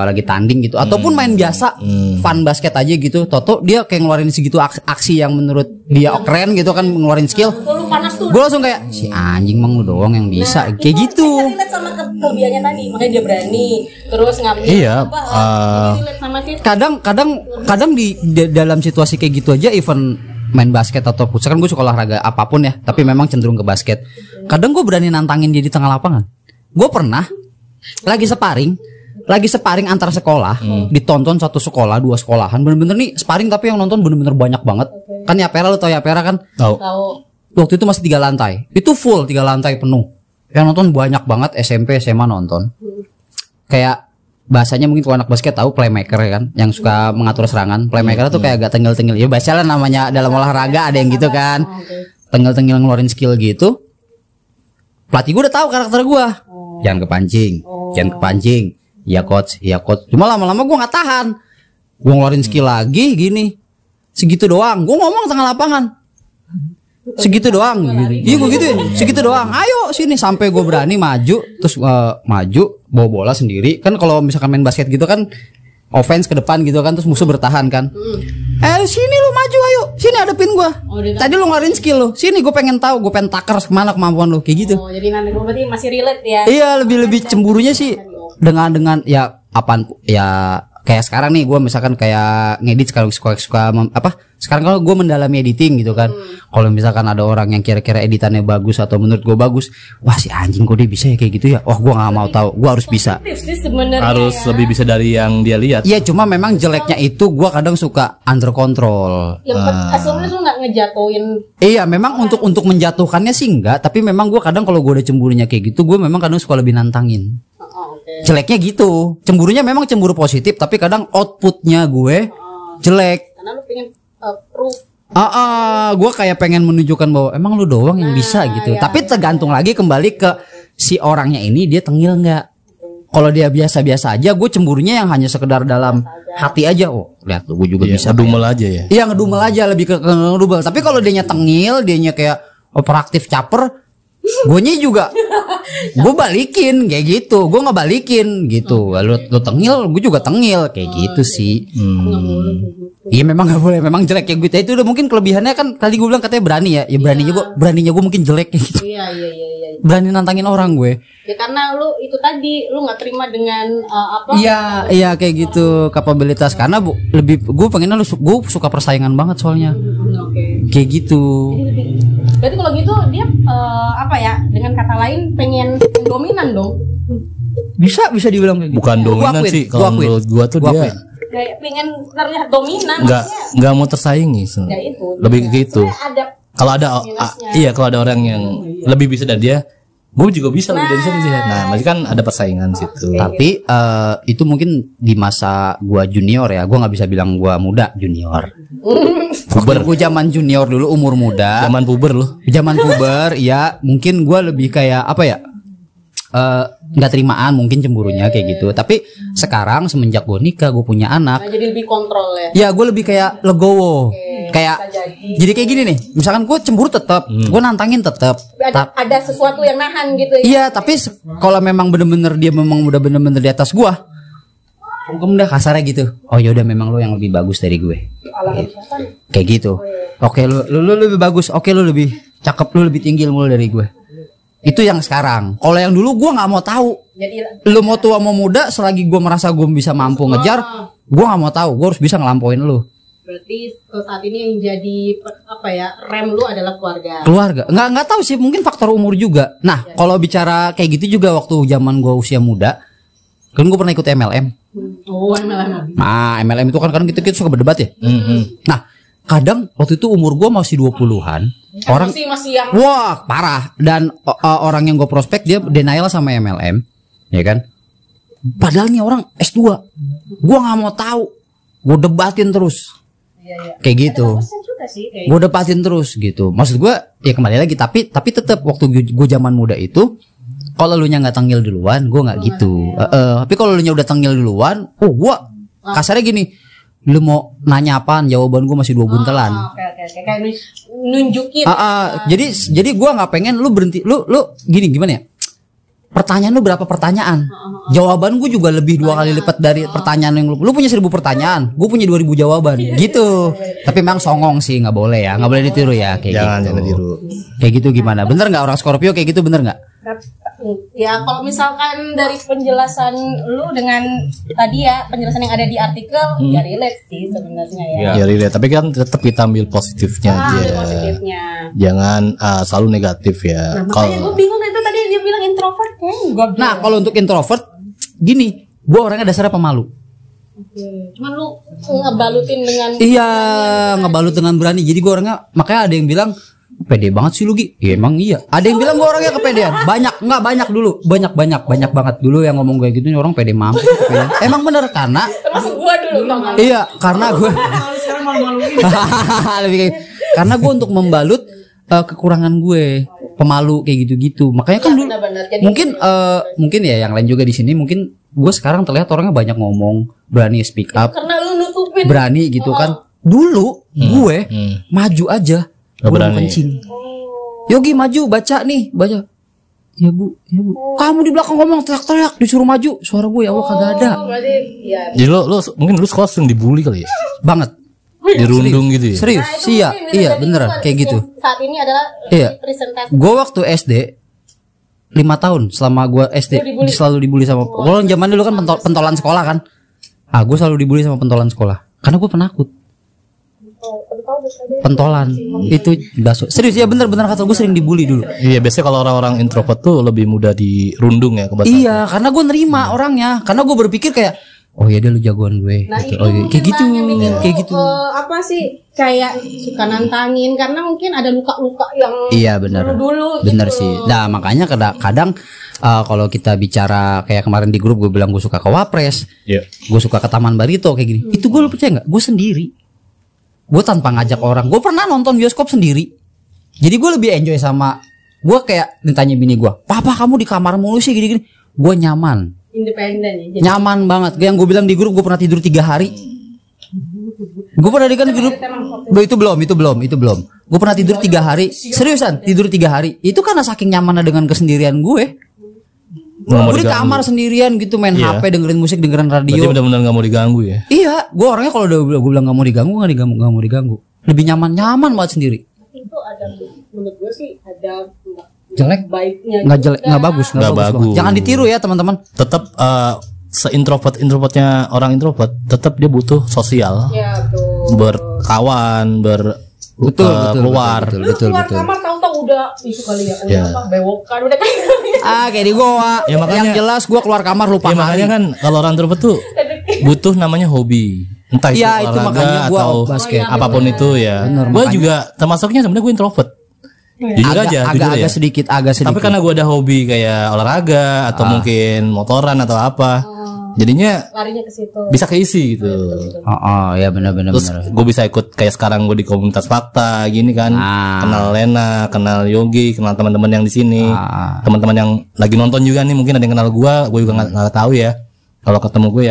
lagi tanding gitu, ataupun main biasa, fun basket aja gitu. Toto dia kayak ngeluarin segitu aksi yang menurut dia keren gitu kan, ngeluarin skill. Lu panas tuh. Gue langsung kayak si anjing mang lu doang yang bisa, kayak gitu. Relate sama kelebihannya tadi, makanya dia berani. Terus ngambil. Iya, relate sama si. Kadang di dalam situasi kayak gitu aja, even main basket atau futsal kan gue suka olahraga apapun ya, tapi memang cenderung ke basket. Kadang gue berani nantangin dia di tengah lapangan. Gue pernah lagi sparring antar sekolah, ditonton satu sekolah, 2 sekolahan, bener-bener nih sparring tapi yang nonton bener-bener banyak banget. Kan Yapera, lu tau Yapera kan? Tahu. Waktu itu masih 3 lantai, itu full 3 lantai penuh. Yang nonton banyak banget, SMP, SMA nonton. Kayak bahasanya mungkin kalau anak basket tahu playmaker ya kan, yang suka mengatur serangan. Playmaker tuh kayak agak tengil-tengil. Ya bacalah namanya dalam olahraga ada yang gitu kan. Tengil-tengil ngeluarin skill gitu. Pelatih gue udah tahu karakter gue. Jangan kepancing. Iya coach. Cuma lama-lama gue nggak tahan. Gue ngeluarin skill lagi gini. Segitu doang. Gue ngomong tengah lapangan. Segitu doang. Iya gue gituin. Segitu doang. Ayo sini, sampai gue berani maju. Terus maju bawa bola sendiri. Kan kalau misalkan main basket gitu kan, offense ke depan gitu kan, terus musuh bertahan kan. Sini lu maju, ayo. Sini hadepin gue. Tadi lu ngeluarin skill lu. Sini gue pengen tahu. Gue pengen taker kemana kemampuan lu. Kayak gitu. Oh, jadi nanti gue berarti masih relate ya. Iya, lebih cemburunya sih dengan ya apaan ya, kayak sekarang nih gue misalkan kayak ngedit, sekarang suka sekarang kalau gue mendalami editing gitu kan. Kalau misalkan ada orang yang kira-kira editannya bagus atau menurut gue bagus, wah si anjing kok dia bisa ya kayak gitu ya, wah gue nggak mau tahu, gue harus bisa. Harus lebih bisa dari yang dia lihat. Iya, cuma memang jeleknya itu gue kadang suka under control. Yang aslinya tuh nggak ngejatuhin. Iya, memang untuk menjatuhkannya sih enggak, tapi memang gue kadang kalau gue udah cemburunya kayak gitu, gue memang kadang suka lebih nantangin. Jeleknya gitu, cemburunya memang cemburu positif, tapi kadang outputnya gue jelek. Karena lu pengen proof. Gue kayak pengen menunjukkan bahwa emang lu doang yang bisa gitu. Iya, Tapi tergantung lagi kembali ke si orangnya ini dia tengil nggak. Kalau dia biasa-biasa aja, gue cemburunya yang hanya sekedar dalam hati aja. Oh, lihat tuh, gue juga bisa. Ngedumel aja ya. Iya, ngedumel aja, lebih ke ngedumel. Tapi kalau dianya tengil, dianya kayak operatif caper, guenya juga gue balikin kayak gitu. Gue ngebalikin gitu. Lu tengil, gue juga tengil kayak gitu sih. Iya memang nggak boleh, memang jelek ya gue. Itu udah mungkin kelebihannya kan tadi gue bilang katanya berani ya. Ya beraninya gue mungkin jelek kayak gitu. Iya. Berani nantangin orang gue. Ya karena lu itu tadi lu nggak terima dengan apa? Iya kayak gitu kapabilitas karena gue pengennya gue suka persaingan banget soalnya. Oke. Kayak gitu. Berarti kalau gitu dia apa ya? Dengan kata lain pengen dominan dong. Bisa dibilang kayak gitu. Bukan dominan sih kalau menurut gua tuh dia kayak pengen terlihat dominan. Nggak mau tersaingi. Ya itu. Lebih ke gitu. Kalau ada kalau ada orang yang lebih bisa dari dia, gue juga bisa lebih dari dia. Nah, masih kan ada persaingan situ. Tapi itu mungkin di masa gua junior ya, gua nggak bisa bilang gua muda, junior. Puber. Gua zaman junior dulu, umur muda. Zaman puber loh. Zaman puber, ya mungkin gua lebih kayak apa ya? Nggak terimaan mungkin cemburunya kayak gitu. Tapi sekarang semenjak gue nikah, gue punya anak. Nah, jadi lebih kontrol ya. Ya gue lebih kayak legowo. Kayak jadi kayak gini nih. Misalkan gue cemburu tetap, gue nantangin tetap. Ada sesuatu yang nahan gitu ya. Iya, tapi kalau memang bener-bener dia memang udah bener-bener di atas gue, udah kasarnya gitu. Oh ya udah memang lo yang lebih bagus dari gue. Kayak gitu. Oke, lu lebih bagus. Oke, lu lebih cakep, lu lebih tinggi ilmu dari gue. Itu yang sekarang. Kalau yang dulu gue nggak mau tahu. Jadi lu mau tua mau muda, selagi gue merasa gue bisa mampu ngejar, gue nggak mau tahu. Gue harus bisa ngelampauin lu. Berarti saat ini yang jadi apa ya rem lu adalah keluarga. Keluarga. Nggak tahu sih, mungkin faktor umur juga. Nah, kalau bicara kayak gitu juga waktu zaman gue usia muda, kan gue pernah ikut MLM. Oh, MLM. Nah, MLM itu kan kita suka berdebat ya. Nah, kadang waktu itu umur gue masih 20-an. Orang masih yang wah parah, dan orang yang gue prospek dia denial sama MLM, ya kan? Padahal nih orang S2, gue nggak mau tahu, gue debatin terus, kayak gitu. Gue debatin terus gitu. Maksud gue ya kembali lagi, tapi tetap waktu gue zaman muda itu, kalau lu nya nggak tengil duluan, gue nggak gitu. Tapi kalau lu nya udah tengil duluan, gue kasarnya gini. Lu mau nanya apaan, jawaban gue masih 2 buntelan. Kayak nunjukin. Jadi gue nggak pengen lu berhenti, lu gini gimana ya? Pertanyaan lu berapa pertanyaan? Jawaban gue juga lebih 2 kali lipat dari pertanyaan yang lu punya 1000 pertanyaan, gue punya 2000 jawaban, gitu. Tapi memang songong sih, nggak boleh ya, nggak boleh ditiru ya, kayak jangan gitu. ditiru. Kayak gitu gimana? Bener nggak orang Scorpio kayak gitu, bener nggak? Ya kalau misalkan dari penjelasan lu dengan tadi ya penjelasan yang ada di artikel ya relate sih sebenarnya ya. Ya relate, tapi kan tetap kita ambil positifnya aja. Positifnya. Jangan selalu negatif ya. Nah, makanya gue bingung itu tadi dia bilang introvert kan. Nah kalau untuk introvert gini, gue orangnya dasarnya pemalu. Cuman lu ngebalutin dengan iya ngebalut dengan berani. Jadi gue orangnya, makanya ada yang bilang pede banget sih lu Gi. Ya emang iya. Ada yang bilang gue orangnya kepedean. Banyak dulu. Banyak banget dulu yang ngomong kayak gitu, orang pede mampu. Emang bener karena termasuk gue dulu dong. Iya, karena gue Sekarang malu-maluin. lebih kayak karena gue untuk membalut kekurangan gue, pemalu kayak gitu-gitu. Makanya kan dulu mungkin ya yang lain juga di sini mungkin gue sekarang terlihat orangnya banyak ngomong, berani speak up. Karena lu nutupin. Berani gitu kan. Dulu gue maju aja. Gue kencing. Yogi maju baca. Ya bu. Kamu di belakang ngomong teriak-teriak disuruh maju. Suara gue ya Allah kagak ada. Jadi lo mungkin lu sekolah sering dibully kali ya? Banget. Dirundung gitu ya? Serius. Iya beneran kayak gitu. Saat ini adalah presentasi. Gue waktu SD 5 tahun selama gue SD selalu dibully sama. Kalau zaman dulu kan pentolan sekolah kan. Gue selalu dibully sama pentolan sekolah. Karena gue penakut. Pentolan itu baso. Serius ya bener kata gue sering dibully dulu. Iya biasanya kalau orang-orang introvert tuh lebih mudah dirundung ya kebasan. Iya karena gue nerima orangnya. Karena gue berpikir kayak oh ya dia lu jagoan gue. Nah gitu. itu Kayak gitu. Apa sih kayak suka nantangin karena mungkin ada luka-luka yang iya bener dulu bener gitu. sih. Nah makanya kadang kalau kita bicara kayak kemarin di grup gue bilang gue suka ke Wapres, gue suka ke Taman Barito kayak gini. Itu gue percaya nggak? Gue sendiri. Gue tanpa ngajak orang. Gue pernah nonton bioskop sendiri. Jadi gue lebih enjoy sama Gue kayak ditanya bini gue, papa kamu di kamar mulu sih gini-gini. Gue nyaman. Independen ya. Nyaman banget. Yang gue bilang di grup gue pernah tidur 3 hari. Gue pernah di grup. Itu belum. Gue pernah tidur 3 hari. Seriusan, tidur 3 hari. Itu karena saking nyamannya dengan kesendirian gue. Gue di kamar sendirian gitu main HP, dengerin musik, dengerin radio. Berarti benar-benar gak mau diganggu ya? Iya, gue orangnya kalau udah gue bilang gak mau diganggu, gak mau diganggu. Lebih nyaman banget sendiri. Itu ada, menurut gue sih ada jelek, baiknya. Nggak bagus. Jangan ditiru ya teman-teman. Tetap se-introvertnya orang introvert, tetap dia butuh sosial. Ya, tuh. Berkawan, betul, keluar. Betul. Kamar tahu-tahu udah isu kali ya. Apa bewokan udah kayak kayak di goa. Ya, makanya, yang jelas gua keluar kamar lupa ya, makanya kan kalau orang introvert tuh butuh namanya hobi. Entah itu ya, itu makanya olahraga gua atau basket. apapun itu ya. Gue juga termasuknya sebenarnya gue introvert. Jujur aja. Agak sedikit. Tapi karena gue ada hobi kayak olahraga atau mungkin motoran atau apa, jadinya larinya ke situ. bisa keisi gitu. Ya benar-benar. Terus gue bisa ikut kayak sekarang gue di komunitas fakta gini kan, kenal Lena, kenal Yogi, kenal teman-teman yang di sini, teman-teman yang lagi nonton juga nih, mungkin ada yang kenal gue juga nggak tahu ya. Kalau ketemu gue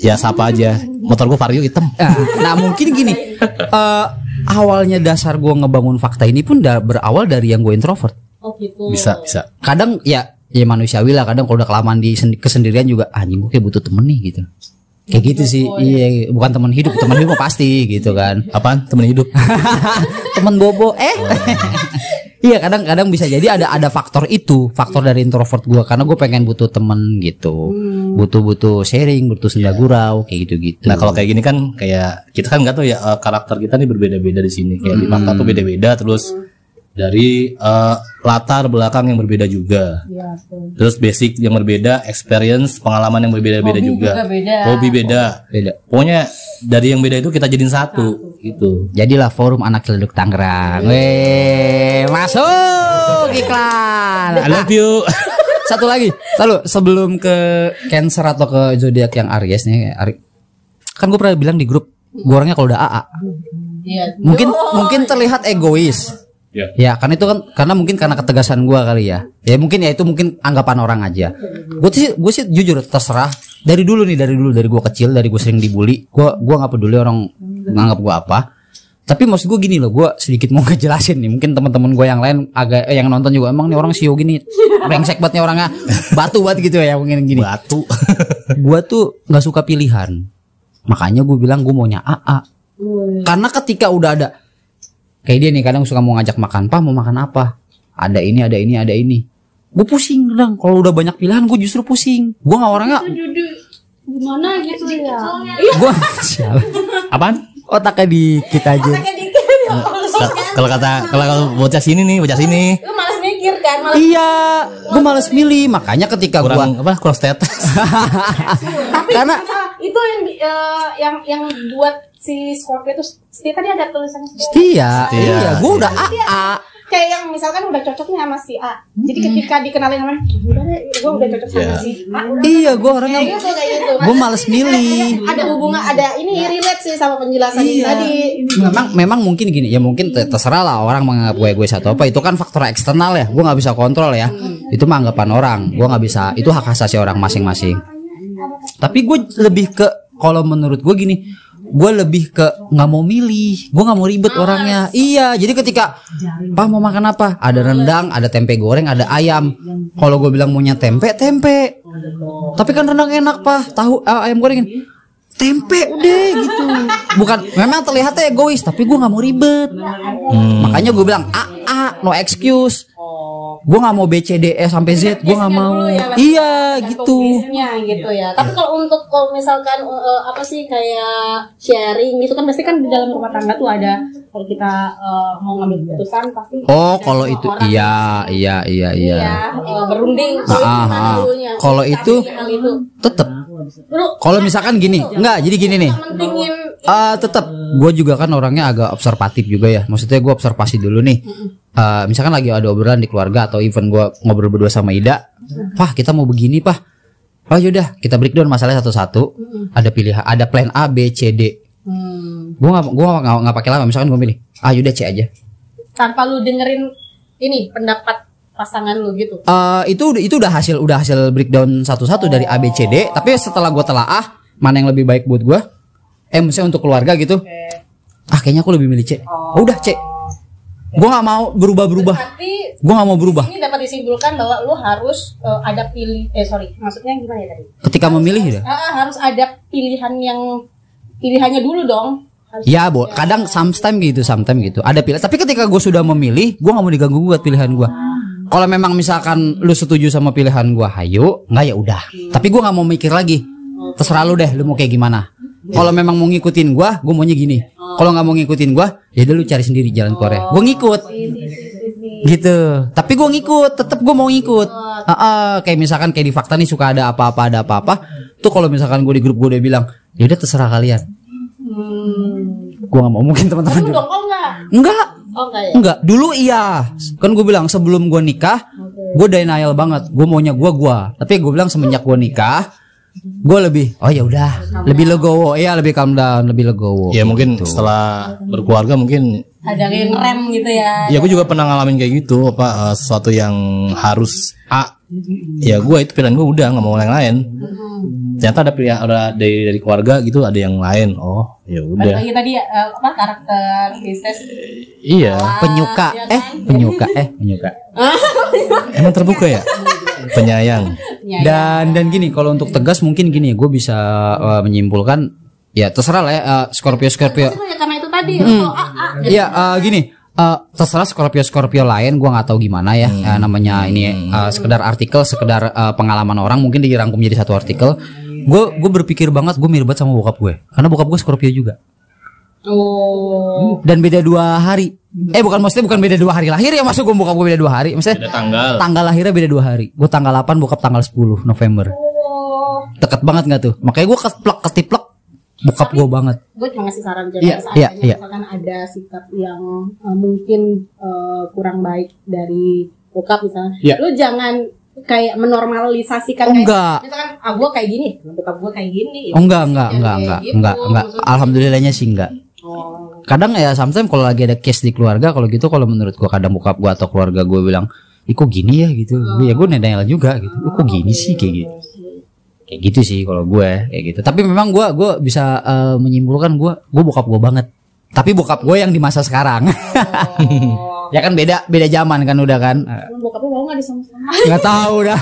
ya sapa aja. Motor gue Vario hitam. Nah mungkin gini, awalnya dasar gue ngebangun fakta ini pun berawal dari yang gue introvert. Oh gitu. Bisa. Kadang ya manusiawi lah. Kadang kalau udah kelamaan di kesendirian juga anjing gue kayak butuh temen nih gitu. Kayak gitu sih. Iya, bukan teman hidup mah pasti gitu kan. Apaan temen hidup? Temen bobo. Iya, kadang bisa jadi ada faktor dari introvert gue, karena gue pengen butuh temen gitu. Butuh sharing, butuh senda gurau kayak gitu-gitu. Nah, kalau kayak gini kan kayak kita kan nggak tahu ya, karakter kita nih berbeda-beda di sini. Kayak di fakta tuh beda-beda, terus dari latar belakang yang berbeda juga. Ya, terus basic yang berbeda, experience, pengalaman yang berbeda-beda juga. Hobi beda. Pokoknya dari yang beda itu kita jadiin satu gitu. Jadilah forum anak celeduk Tangerang. Masuk iklan. I love you. Satu lagi. Lalu sebelum ke Cancer atau ke zodiak yang Aries nih, kan gue pernah bilang di grup, gue orangnya kalau udah AA. Mungkin terlihat egois. Ya, karena itu kan karena ketegasan gue kali ya. Ya mungkin ya itu mungkin anggapan orang aja. Gue sih jujur terserah. Dari dulu dari gue kecil, dari gue sering dibully, gue nggak peduli orang nganggap gue apa. Tapi maksud gue gini loh, gue sedikit mau ngejelasin nih. Mungkin teman-teman gue yang lain yang nonton juga emang nih orang si Yogi nih brengsek banget nih orangnya, batu banget gitu ya mungkin gini. Batu. Gue tuh nggak suka pilihan. Makanya gue bilang gue maunya AA. Karena ketika udah ada kayak dia nih kadang suka mau ngajak makan, "Pak, mau makan apa?" Ada ini. Gue pusing kadang. Kalau udah banyak pilihan gue justru pusing. Gue nggak orangnya. Gimana gitu ya? Gue Apaan? otaknya dikit aja. Kalau bocah sini. Lu malas mikir kan? Iya, gue males milih. Makanya ketika kurang status. Tapi karena itu yang buat si Scorpio itu setia, tadi ada tulisannya setia. Iya, gue udah AA. Kayak yang misalkan udah cocoknya sama si A. Jadi ketika dikenalin sama udah deh, gue udah cocok sama si A. Iya, gue orangnya kayak gitu. Gue males milih. Ada hubungan, ada ini relate sih sama penjelasan ini tadi. Memang mungkin gini, ya mungkin terserah lah orang menganggap gue satu apa. Itu kan faktor eksternal ya, gue nggak bisa kontrol ya. Itu mah anggapan orang, gue nggak bisa. Itu hak asasi orang masing-masing. Tapi gue lebih ke, kalau menurut gue gini, gue lebih ke nggak mau milih, gue nggak mau ribet orangnya. Iya, jadi ketika "Pak, mau makan apa?" Ada rendang, ada tempe goreng, ada ayam. Kalau gue bilang maunya tempe. Tapi kan rendang enak, Pak. Tahu ayam gorengin. Tempe udah gitu. Bukan, memang terlihatnya egois, tapi gue nggak mau ribet. Makanya gue bilang AA, no excuse. Gue nggak mau B C D E sampai Z, gue nggak mau. Iya gitu. Gitu ya. Tapi kalau misalkan apa sih kayak sharing gitu kan, pasti kan di dalam rumah tangga tuh ada, kalau kita mau ngambil keputusan pasti. Kalau itu iya. Berunding. Kalau itu tetap. Kalau misalkan gini, enggak, jadi gini nih. Tetap, gue juga kan orangnya agak observatif juga ya. Maksudnya gue observasi dulu nih. Misalkan lagi ada obrolan di keluarga atau even gue ngobrol berdua sama Ida, "Pak, kita mau begini, Pak." "Oh yaudah, kita breakdown masalah satu-satu. Ada pilihan, ada plan A, B, C, D." Gue nggak pakai lama. Misalkan gue milih, yaudah C aja. Tanpa lu dengerin ini pendapat pasangan lu gitu? Itu udah hasil breakdown satu-satu dari A B C D. Tapi setelah gue telaah mana yang lebih baik buat gue, misalnya untuk keluarga gitu, kayaknya aku lebih milih C. Udah C. Gue nggak mau berubah-berubah. Tapi gue nggak mau berubah. ini dapat disimpulkan bahwa lu harus ada maksudnya gimana ya tadi? Ketika memilih ya. Harus ada pilihannya dulu dong. Ya, kadang sometimes gitu. Ada pilihan. Tapi ketika gue sudah memilih, gue nggak mau diganggu buat pilihan gue. Kalau memang misalkan lu setuju sama pilihan gue, hayo, nggak ya udah. Tapi gue nggak mau mikir lagi. Terserah lu deh, lu mau kayak gimana. Kalau memang mau ngikutin gue maunya gini. Kalau nggak mau ngikutin gue, ya udah lu cari sendiri jalan keluarnya. Gue ngikut. Gitu. Tapi gue ngikut, tetap gue mau ngikut. Kayak misalkan kayak di fakta nih suka ada apa-apa. Tuh kalau misalkan gue di grup gue udah bilang, ya udah terserah kalian. Gue nggak mau, mungkin teman-teman juga. Enggak. Dulu iya. Kan gue bilang sebelum gue nikah, gue denial banget. Gue maunya gue. Tapi gue bilang semenjak gue nikah, gue lebih ya udah, lebih legowo. Iya, lebih calm down, lebih legowo. Ya mungkin setelah berkeluarga mungkin ada yang rem gitu ya. Ya gue juga pernah ngalamin kayak gitu, sesuatu yang harus A. Ya gue itu pilihan gue udah nggak mau yang lain. Ternyata ada pilihan dari keluarga gitu, ada yang lain. Oh ya udah. Lagi tadi karakter Pisces. Iya. Penyuka, ya kan? penyuka. Emang terbuka ya. Penyayang. Dan gini, kalau untuk tegas mungkin gini, gue bisa menyimpulkan, ya terserah lah ya, Scorpio. Karena itu tadi. Iya, gini. Terserah Scorpio lain, gue nggak tahu gimana ya. Namanya ini sekedar artikel, sekedar pengalaman orang, mungkin dirangkum jadi satu artikel. Gue berpikir banget, gue mirip banget sama bokap gue, karena bokap gue Scorpio juga. Dan beda 2 hari. Maksudnya bukan beda 2 hari lahir ya, masuk gue bokap gue beda 2 hari. Maksudnya beda tanggal lahirnya beda 2 hari. Gue tanggal 8, bokap tanggal 10 November. Deket banget nggak tuh? Makanya gue ketiplek bokap gue banget. Gue cuma ngasih saran aja. Iya. Misalkan ada sikap yang mungkin kurang baik dari bokap misalnya, lu jangan kayak menormalisasikan. Enggak. Misalkan gue kayak gini, bokap gue kayak gini. Enggak. Alhamdulillahnya sih enggak. Kadang ya sometimes kalau lagi ada case di keluarga, kalau gitu, kalau menurut gue kadang bokap gue atau keluarga gue bilang, kok gini ya gitu. Ya gue nendang juga gitu. Kok gini sih kayak gitu. Kayak gitu sih kalau gue kayak gitu. Tapi memang gue bisa menyimpulkan gue bokap gue banget. Tapi bokap gue yang di masa sekarang. Ya kan beda zaman kan udah kan. Bokap lu mau nggak disama-sama? Nggak tahu dah.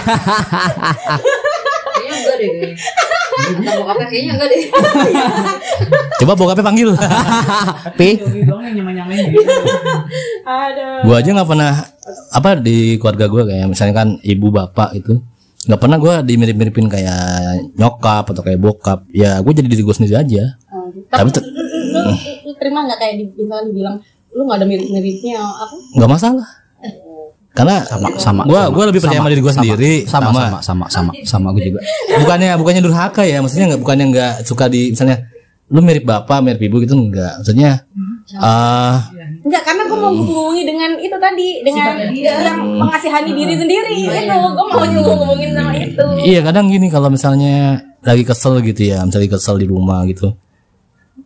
Kayaknya enggak deh. Kata bokapnya kayaknya enggak deh. Coba bokapnya panggil. Pi. Gue aja nggak pernah di keluarga gue kayak misalnya kan ibu bapak itu nggak pernah gue dimirip-miripin kayak nyokap atau kayak bokap. Ya gue jadi diri gue sendiri aja. Tapi lu terima nggak kayak misalnya dibilang lu nggak ada mirip-miripnya apa? Nggak masalah. Karena sama gue lebih percaya sama diri gue sendiri. Sama gue juga. Bukannya durhaka ya, maksudnya bukannya nggak suka di misalnya lu mirip bapak mirip ibu gitu, enggak. Maksudnya enggak, karena gue mau ngomongin dengan itu tadi, dengan yang mengasihani diri sendiri itu. Gue mau ngomongin sama itu. Iya, kadang gini kalau misalnya lagi kesel gitu ya, misalnya kesel di rumah gitu,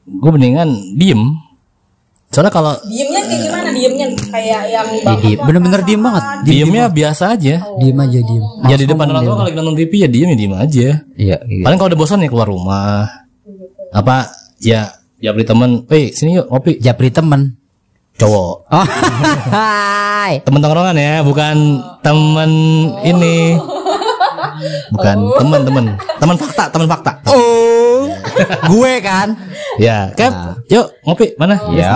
gue mendingan diem. Soalnya kalau diemnya kayak gimana? Diemnya kayak yang bener-bener diem banget. Diemnya biasa aja. Diem aja. Ya di depan orang tua kalau lagi nonton TV ya diem aja. Iya. Paling kalau udah bosan ya keluar rumah. Apa ya beli temen, sini yuk ngopi. Japri temen cowok. Temen tongkrongan ya, bukan temen ini. Bukan temen fakta. Gue kan. Ya, yuk ngopi mana? Ya.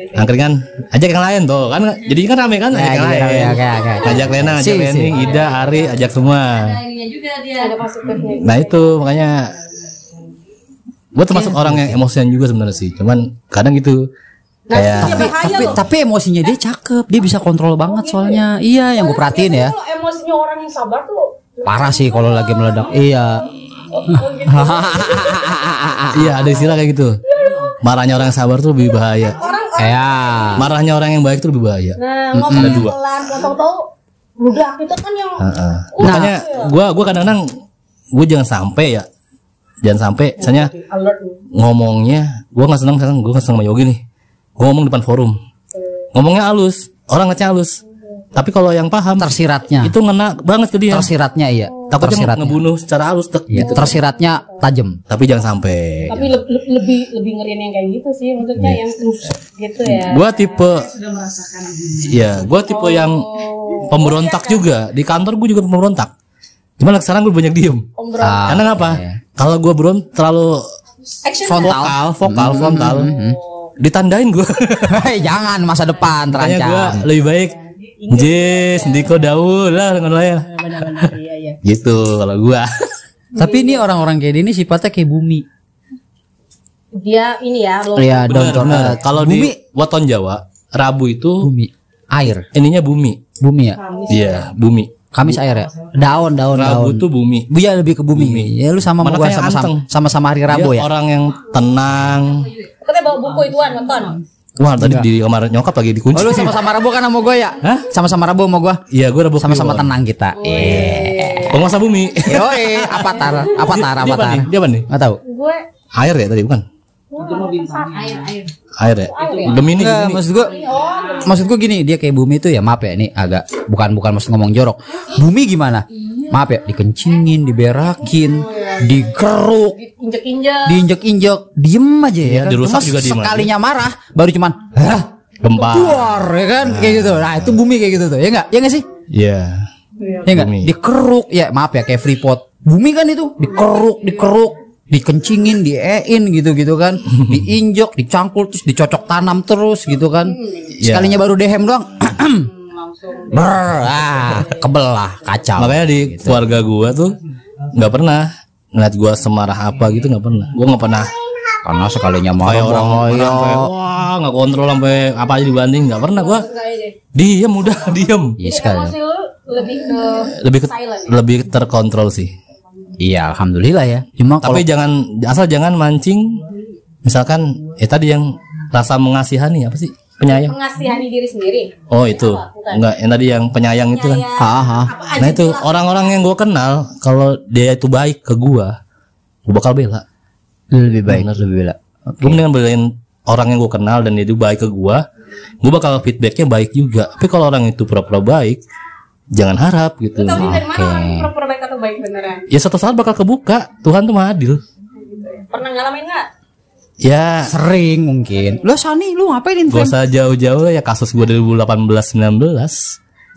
Angkringan, ajak yang lain tuh kan, jadi kan rame kan, ajak yang lain. Ajak Lena, ajak Leni, Ida, Ari, ajak semua. Nah itu makanya gue termasuk orang yang emosian juga sebenarnya sih, cuman kadang gitu. Tapi emosinya dia cakep, dia bisa kontrol banget soalnya. Iya, yang gue perhatiin ya. Emosinya orang yang sabar tuh parah sih kalau lagi meledak. Iya. Iya, ada istilah kayak gitu. Marahnya orang yang sabar tuh lebih bahaya. Marahnya orang yang baik tuh lebih bahaya. Ada 2. Tahu-tahu ludah itu kan yang makanya gue kadang-kadang gue jangan sampai misalnya ngomongnya gue nggak senang sama Yogi nih. Gue ngomong depan forum, ngomongnya halus, orang ngecnya halus. Tapi kalau yang paham Tersiratnya. itu ngena banget ke dia. Tersiratnya iya. Takutnya Tersiratnya. ngebunuh secara halus tek, Iya, gitu. tersiratnya tajam. Tapi jangan sampai. Tapi lebih ngeriin yang kayak gitu sih, maksudnya yang gitu ya. Gua tipe gua tipe yang pemberontak juga. Di kantor gua juga pemberontak. Cuman sekarang gue banyak diem. Karena apa? Kalau gua terlalu frontal, ditandain gua. Hei, jangan masa depan Makanya gua terancam. lebih baik Jess, Diko, Daud lah dengan ya. Benar-benar iya. Gitu kalau gua. Tapi ini orang-orang kayak ini sifatnya kayak bumi. Dia ini ya, lo Iya, Bener, down bener. Kalau bumi, di weton Jawa, Rabu itu bumi, air, ininya bumi. bumi ya. Iya, bumi. Kamis air ya. Daun. Rabu tuh bumi. Iya lebih ke bumi. Ya lu sama Mana gua kayak anteng. sama hari Rabu Dia ya. orang yang tenang. katanya bawa buku ituan nonton. Wah, tadi di kamar nyokap lagi dikunci. Oh, lu sama-sama Rabu kan sama gua ya? Hah? Sama-sama Rabu sama gua. Iya, gue Rabu Sama-sama Kliwon. tenang kita. Penguasa bumi. Yoi, avatar. Dia apa nih? Dia apa nih? Enggak tahu. Gue Air ya tadi bukan? Air ya? Gemini, Enggak, Gemini. maksud gua gini, dia kayak bumi itu ya, maaf ya, ini agak bukan maksud ngomong jorok. Bumi gimana? Maaf ya, dikencingin, diberakin, digeruk, injek-injek. diinjek-injek, diem aja ya. Iya, Kan? dirusak Cuma juga diem aja. sekalinya marah, baru cuman Gempa. keluar ya kan, kayak gitu. Nah, itu bumi kayak gitu tuh. Ya enggak? Ya enggak sih? Iya. Ya enggak? Bumi. Dikeruk, ya maaf ya, kayak Freeport. Bumi kan itu dikeruk, dikencingin, diein gitu kan, diinjek, dicangkul, terus dicocok tanam terus gitu kan. Sekalinya baru dehem doang. Kebelah, kacau. Makanya di keluarga gua tuh nggak pernah ngeliat gua semarah apa gitu, nggak pernah. Gua nggak pernah Karena sekalinya kayak marah orang sampai wah nggak kontrol sampai apa aja dibanding, nggak pernah gua. Diem udah diem. Iya sekali. Emosi lu lebih ke Lebih silent. lebih terkontrol sih. Iya, alhamdulillah ya. Cuma kalau Tapi jangan mancing. Misalkan tadi yang rasa mengasihani apa sih? Penyayang. Mengasihani diri sendiri. Oh itu enggak, yang tadi yang penyayang itu kan. Nah itu orang-orang yang gua kenal kalau dia itu baik ke gua bakal bela. lebih baik, Bener. lebih bela. Gue mendingan belain orang yang gue kenal dan dia itu baik ke gue bakal feedbacknya baik juga. Tapi kalau orang itu pura-pura baik, jangan harap gitu. Tahu dia dari mana orang pura-pura baik atau baik beneran? Ya suatu saat bakal kebuka. Tuhan tuh maha adil. Pernah ngalamin nggak? Ya Sering mungkin. Lo Sani, lu ngapain gak info? usah jauh-jauh ya, kasus gue 2018-19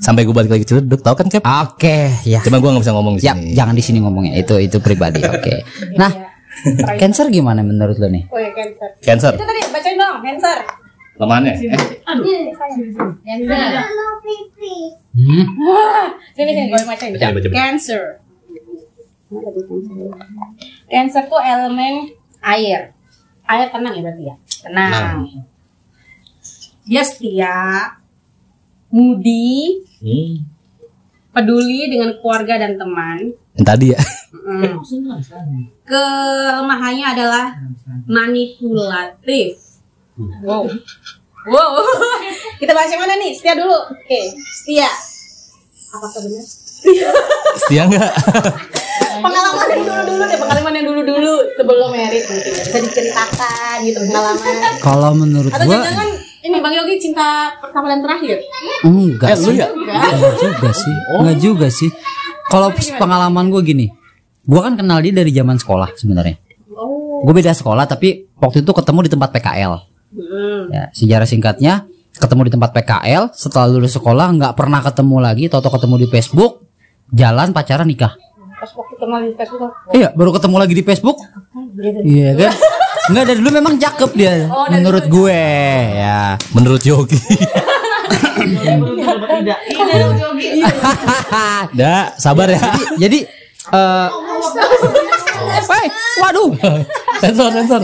sampai gue balik lagi Ciledug. Tahu kan Cap? Oke, ya. Cuma gue gak bisa ngomong di Ya, sini. jangan di sini ngomongnya. Itu pribadi. Oke. Nah, cancer gimana menurut lo nih? Oh ya cancer. Cancer. Itu tadi bacain dong cancer. Lemahannya? Sini gue bacain. Baca. Cancer. Cancer tuh elemen air. Air tenang ya berarti ya. Tenang. Dia setia, moody, peduli dengan keluarga dan teman. Yang tadi ya. Kelemahannya adalah manipulatif. Wow. Kita bahas yang mana nih? Setia dulu. Oke, setia. Apakah benar? Setia enggak? Pengalaman yang dulu-dulu deh, pengalaman yang dulu-dulu sebelum merit mungkin bisa diceritakan gitu pengalaman. Kalau menurut Atau gua jangan ini Bang Yogi cinta pertama dan terakhir. enggak Lu sih. ya? Enggak juga sih. Enggak juga sih. Kalau pengalaman gua gini. Gua kan kenal dia dari zaman sekolah sebenarnya. Oh. Gue beda sekolah tapi waktu itu ketemu di tempat PKL. Ya, sejarah singkatnya ketemu di tempat PKL, setelah lulus sekolah nggak pernah ketemu lagi, toto ketemu di Facebook, jalan pacaran nikah. Pas waktu kenal di Facebook. Iya, baru ketemu lagi di Facebook. Iya kan? Enggak, dari dulu memang cakep dia menurut gue ya. Menurut Yogi. Dah, sabar ya. Jadi waduh. Sensor.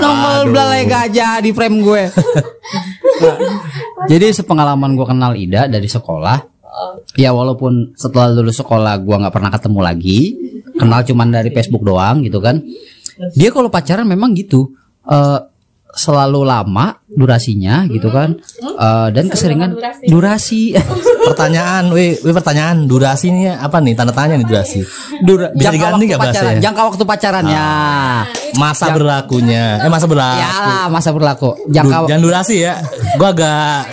Nongol belalai gajah di frame gue. Nah, jadi sepengalaman gue kenal Ida dari sekolah. Ya walaupun setelah lulus sekolah gue nggak pernah ketemu lagi, kenal cuman dari Facebook doang gitu kan. Dia kalau pacaran memang gitu, selalu lama durasinya gitu kan, dan keseringan durasi. Pertanyaan, pertanyaan durasinya apa nih? Tanda tanya nih durasi. Bisa diganti nggak bahasanya? Jangka waktu pacarannya. Masa berlakunya. Masa berlaku. Ya, masa berlaku. Jangka Jangan durasi ya. Gua agak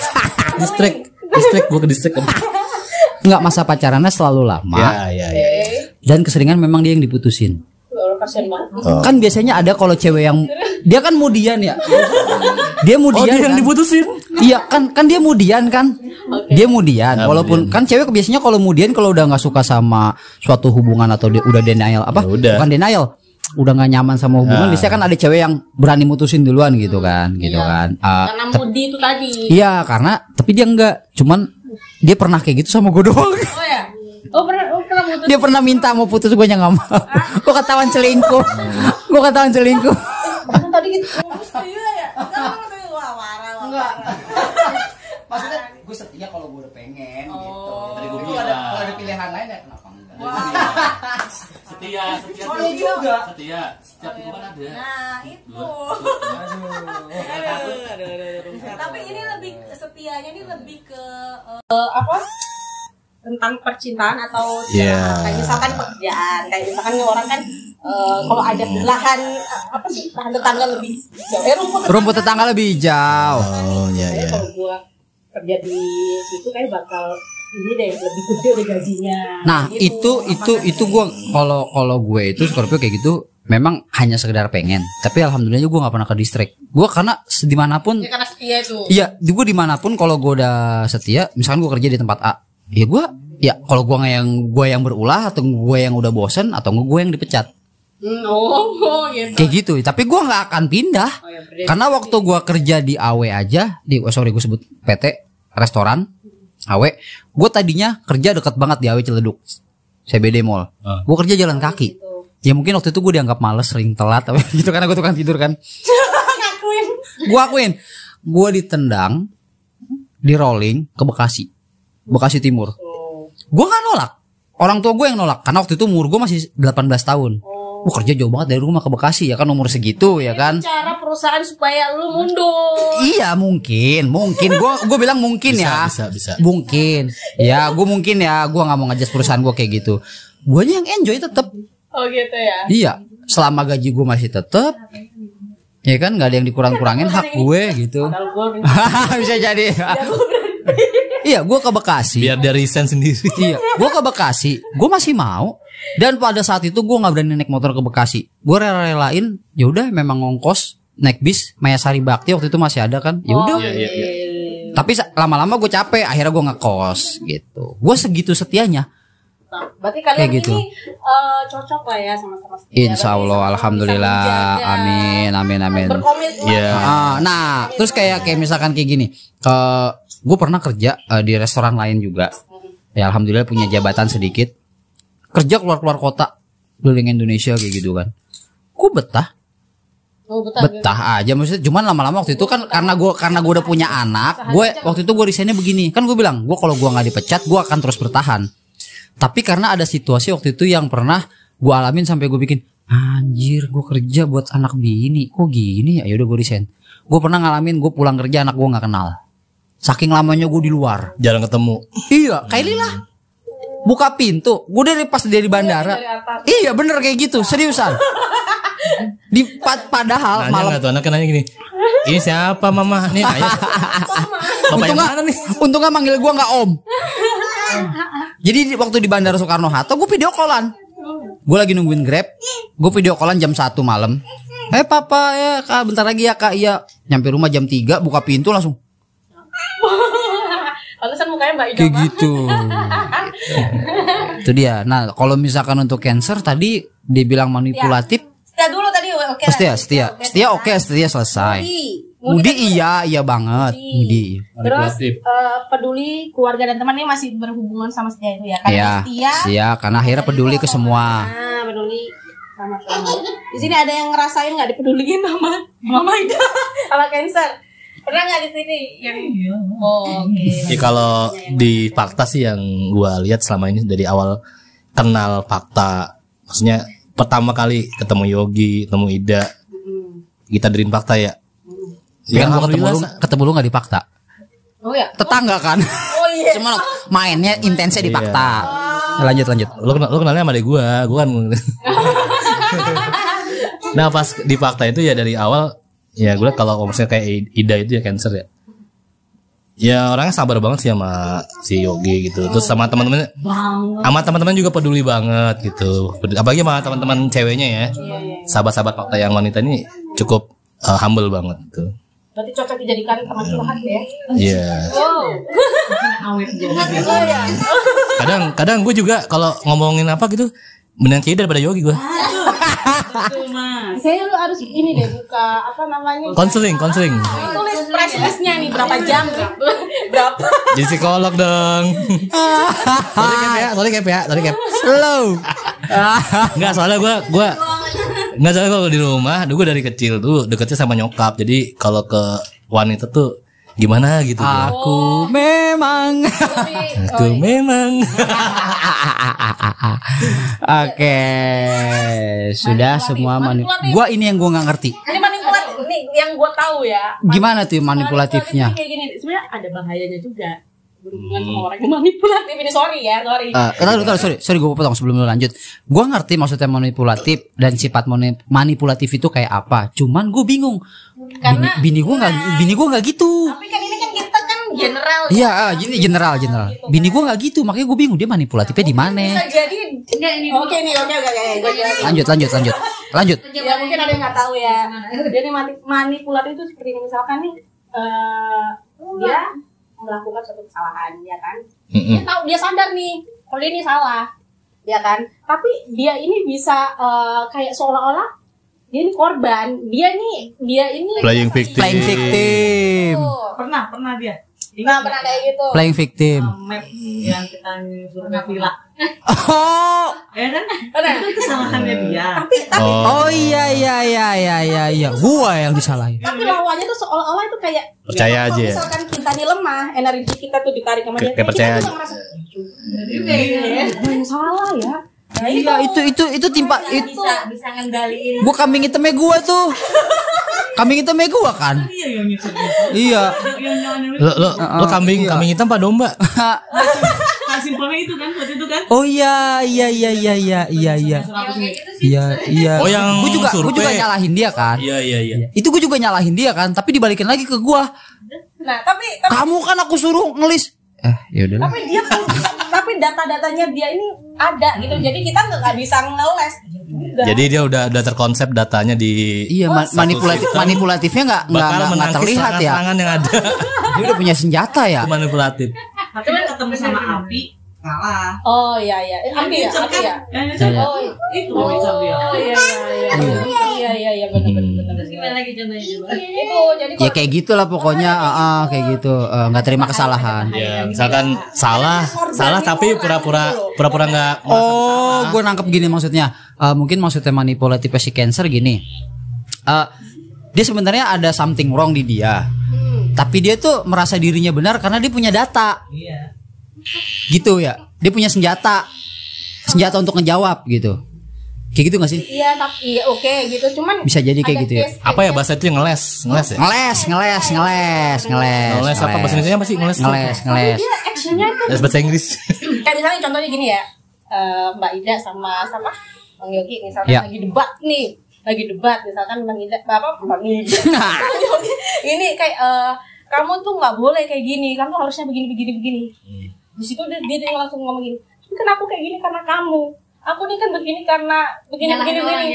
distrik gua ke distrik. enggak, masa pacarannya selalu lama. Ya. Dan keseringan memang dia yang diputusin. Kasian banget. Kan biasanya ada kalau cewek yang dia kan mudian ya. Dia mudian. dia yang kan? diputusin. Iya kan dia mudian kan. Dia mudian. Walaupun kan cewek biasanya kalau mudian kalau udah nggak suka sama suatu hubungan atau dia udah denial apa? Ya udah. Bukan denial. Udah nggak nyaman sama hubungan, biasanya kan ada cewek yang berani mutusin duluan gitu kan, kan. Karena mudi itu tadi. Iya, karena tapi dia enggak, cuman dia pernah kayak gitu sama gue doang. Oh ya. Oh pernah mutus. Dia pernah minta mau putus, gue nya nggak mau. Gue ketahuan selingkuh. Tadi gitu. Iya ya. Enggak. Maksudnya gue setia kalau gue udah pengen gitu. Tadi gue bilang. Kalau ada pilihan lain ya kenapa enggak? Setia juga. Setia. Setiap hubungan ada. Nah, itu. Tapi ini lebih setianya ini lebih ke apa? Tentang percintaan atau kayak misalkan pekerjaan, kayak misalkan orang kan kalau ada lahan apa sih lahan tetangga lebih jauh, rumput tetangga lebih hijau. Oh iya. Kalau gua kerja di situ kayak bakal ini deh lebih gede deh gajinya. Nah gitu. itu gue kalau gue itu Scorpio kayak gitu memang hanya sekedar pengen. Tapi alhamdulillah gue nggak pernah ke distrik. Gue karena dimanapun. Ya, karena setia itu. Iya, gue dimanapun kalau gue udah setia, misalkan gue kerja di tempat A, ya kalau gue yang berulah atau gue yang udah bosen atau gue yang dipecat. Gitu. Kayak gitu. Tapi gue nggak akan pindah. Karena waktu gue kerja di AW aja, gue sebut PT restoran AW, gue tadinya kerja dekat banget di AW Ciledug, CBD Mall. Gue kerja jalan kaki. Ya mungkin waktu itu gue dianggap males, sering telat gitu karena gue tukang tidur kan. Gue akuin, gue ditendang, di rolling ke Bekasi Timur. Gue nggak nolak, orang tua gue yang nolak karena waktu itu umur gue masih 18 tahun. Gue kerja jauh banget dari rumah ke Bekasi ya kan, umur segitu ya kan. Cara perusahaan supaya lu mundur. Iya mungkin gue bilang mungkin bisa. Mungkin ya gue nggak mau ngajak perusahaan gue kayak gitu. Gue yang enjoy tetep. Oh gitu ya. Iya, selama gaji gue masih tetep, ya kan nggak ada yang dikurang-kurangin hak gue gitu. Bisa jadi. Iya, gue ke Bekasi. Biar dia resign sendiri. Iya, gue ke Bekasi, gue masih mau. Dan pada saat itu gue nggak berani naik motor ke Bekasi. Gue rela-relain, ya udah memang ngongkos naik bis Mayasari Bakti waktu itu masih ada kan. Ya udah. Iya. Tapi lama-lama gue capek, akhirnya gue ngekos gitu. Gue segitu setianya. Berarti kalian Kayak gitu. ini cocok lah ya sama-sama setia. Insya Allah, alhamdulillah, amin. Berkomitmen. Iya. Nah, terus kayak misalkan kayak gini, gue pernah kerja di restoran lain juga. Ya alhamdulillah punya jabatan sedikit. Kerja keluar kota, keliling Indonesia kayak gitu kan. Gue betah. Betah aja maksudnya. Cuman lama-lama waktu itu kan karena gue udah punya anak, gue waktu itu gue resignnya begini. Kan gue bilang, gue kalau gue nggak dipecat, gue akan terus bertahan. Tapi karena ada situasi waktu itu yang pernah gue alamin sampai gue bikin, anjir gue kerja buat anak bini, kok gini ya, yaudah gue resign. Gue pernah ngalamin gue pulang kerja anak gue nggak kenal, saking lamanya gue di luar, jarang ketemu. Iya kayak Lila buka pintu, gue dari pas dia di bandara, iya bener kayak gitu, seriusan. Padahal nanya malam nggak tuh anaknya nanya gini, ini siapa mama nih ayah bapak yang mana nih. Untungnya manggil gue nggak om. Jadi waktu di Bandara Soekarno Hatta gue video callan. Gue lagi nungguin Grab, gue video callan jam 1 malam. Papa ya kak, bentar lagi ya kak. Iya. Nyampe rumah jam 3, buka pintu langsung. Alasan mukanya Mbak Ida kayak gitu. Itu dia. Nah kalau misalkan untuk Cancer tadi dia bilang manipulatif. Setia dulu tadi oke. Setia oke, setia selesai. Mudi iya banget. Mudi. Terus peduli keluarga dan teman ini masih berhubungan sama setia itu ya. Karena iya, setia karena akhirnya peduli ke semua. Nah, peduli sama teman. Di sini ada yang ngerasain nggak dipeduliin sama Mama Ida sama Cancer? Pernah nggak di sini yang Ya kalau di fakta sih yang gua lihat selama ini dari awal kenal fakta, maksudnya pertama kali ketemu Yogi, ketemu Ida, kita dari fakta ya. Ya kan ketemu lu gak di Fakta. Oh ya. Tetangga kan. Oh iya. Cuma mainnya intensnya di Fakta. Lanjut. Lu kenalnya sama adek gua kan. Nah pas di fakta itu ya dari awal ya gue kalau misalnya kayak Ida itu ya Cancer ya. Ya orangnya sabar banget sih sama si Yogi gitu. Terus sama teman-temannya, sama teman-teman juga peduli banget gitu. Apalagi sama teman-teman ceweknya ya. Sahabat-sahabat fakta yang wanita ini cukup humble banget gitu. Berarti cocok dijadikan teman curhat ya? Iya. Kadang gue juga kalau ngomongin apa gitu mending Ida daripada Yogi gue. Kayaknya lu harus ini deh buka apa namanya? Konseling. Tulis price list-nya nih berapa jam berapa? Jadi psikolog dong. Sorry cap. Slow. Enggak soalnya gue nggak soalnya kalau di rumah, gue dari kecil tuh deketnya sama nyokap. Jadi kalau ke wanita tuh gimana gitu. Aku memang. Oke, sudah semua Gua ini yang gua nggak ngerti. Ini manipulatif, ini yang gua tahu ya. Gimana tuh manipulatifnya? Kayak gini, sebenarnya ada bahayanya juga. Berhubungan sama orang yang manipulatif ini, sorry. Sorry gue potong sebelum lu lanjut. Gue ngerti maksudnya manipulatif dan sifat manipulatif itu kayak apa. Cuman gue bingung. Karena bini gue nggak gitu. Tapi kan ini kan kita kan general. Iya, ini general. Bini gue nggak gitu, makanya gue bingung dia manipulatifnya di mana. Bisa jadi oke. Lanjut. Ya mungkin ada yang nggak tahu ya. Jadi manipulatif itu seperti ini, misalkan nih dia melakukan suatu kesalahan, ya kan? Dia tahu, dia sadar nih kalau dia ini salah, ya kan? Tapi dia ini bisa kayak seolah-olah dia ini korban, dia ini playing victim. Pernah dia. Nggak pernah kayak gitu. Playing victim. Map yang kita suruh ke villa. Oh. Ya kan? Itu kesalahannya dia. Oh iya. Gua yang disalahin. Tapi lawannya tuh seolah-olah itu kayak percaya aja. Kalau misalkan kita ini lemah, energi kita tuh ditarik sama dia. Kayak percaya kita juga ngerasa yang salah ya. Nah, iya itu timpa itu. Bisa ngendaliin. Gua kambing hitamnya gua tuh. Kambing hitamnya gua kan. Iya. Lo kambing hitam apa domba? Simpelnya itu kan waktu itu kan. Oh iya. Iya. Oh yang gua juga nyalahin dia kan. Iya. Itu gua juga nyalahin dia kan, tapi dibalikin lagi ke gua. Nah, tapi Kamu kan aku suruh ngelis. Ya udah. tapi data-datanya dia ini ada gitu. Jadi kita nggak bisa ngeles. Jadi dia udah terkonsep datanya di. Iya, manipulatifnya nggak terlihat ya. Serangan yang ada. Dia udah punya senjata ya. Itu manipulatif. Tapi kan ketemu sama api kalah. Oh iya. Api ya. Oh itu Iya benar. Gimana lagi contohnya coba? Itu jadi Ya kayak gitulah pokoknya, kayak gitu, nggak terima kesalahan. Ya, misalkan salah tapi pura-pura nggak. Oh, gue nangkep gini maksudnya. Mungkin maksudnya manipulatif si Cancer gini. Dia sebenarnya ada something wrong di dia. Tapi dia tuh merasa dirinya benar karena dia punya data. Iya. Gitu ya. Dia punya senjata untuk ngejawab gitu. Kayak gitu gak sih? Iya, tapi oke gitu. Cuman bisa jadi kayak gitu ya. Apa ya bahasa itu yang ngeles ya? Ngeles apa bahasa Indonesia apa sih? Ngeles. Dia actionnya tuh Les bahasa Inggris. kayak misalnya contohnya gini ya. Mbak Ida sama Bang Yogi misalkan lagi debat misalkan Bang Ida Bang Yogi ini kayak kamu tuh nggak boleh kayak gini, kamu harusnya begini. Di situ dia langsung ngomong gini, kan aku kayak gini karena kamu, aku nih kan begini karena begini.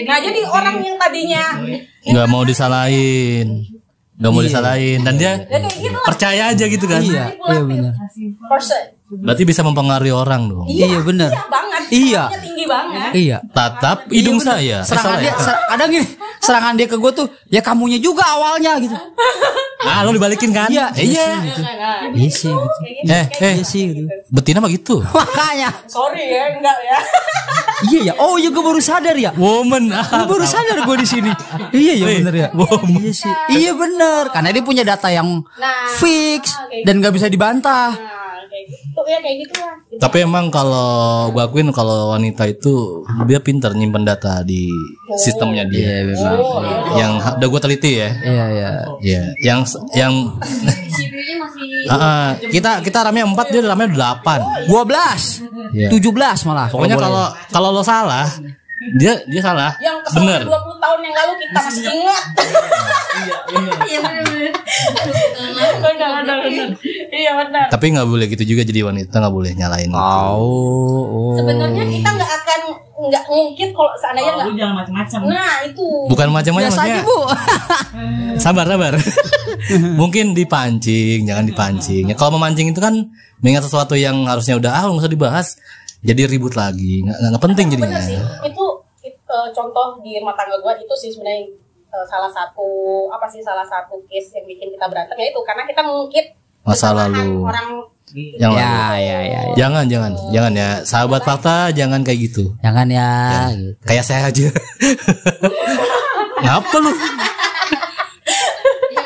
Nah jadi orang yang tadinya nggak mau disalahin dan dia percaya aja gitu kan. Iya benar. Berarti bisa mempengaruhi orang dong. Iya benar. Iya banget. Iya. Tinggi banget. Iya. Tatap hidung saya. Serangan dia serangan dia ke gue tuh ya kamunya juga awalnya gitu. Lo dibalikin kan? Iya. Iya sih gitu. Iya sih gitu. Betina mah gitu. Makanya. Sorry ya, enggak ya. Iya ya. Oh iya gue baru sadar ya. Woman. Gue baru sadar gue di sini. Iya ya benar ya. Iya sih. Iya benar. Karena dia punya data yang fix dan nggak bisa dibantah. Kayak gitu lah. Tapi emang kalau gue akuin kalau wanita itu dia pintar nyimpen data di sistemnya dia. Yang udah gue teliti ya. Iya. Yang CPU-nya masih kita ramenya 4, dia ramenya 8. 12. 17 malah. Pokoknya kalau lo salah, Dia salah. Yang kesel Bener. 20 tahun yang lalu kita masih ingat. Iya benar. Benar. Iya benar. Tapi nggak boleh gitu juga, jadi wanita nggak boleh nyalain. Oh. Sebenarnya kita nggak ngungkit kalau seandainya Lu nggak. jangan macam-macam. Nah itu. Bukan macam-macam Biasa aja, maksudnya. Bu. Sabar. Mungkin dipancing, jangan dipancing. Ya, kalau memancing itu kan mengingat sesuatu yang harusnya udah nggak usah dibahas, jadi ribut lagi. Nggak penting jadinya. Bener sih. Itu contoh di rumah tangga gue itu sih sebenarnya salah satu case yang bikin kita berantem ya itu karena kita ngungkit Masa kesalahan lalu. orang. Yang Ya, lalu. ya. Jangan ya. Sahabat fakta jangan kayak gitu. Jangan ya. Gitu. Kayak saya aja. Ngapa lu?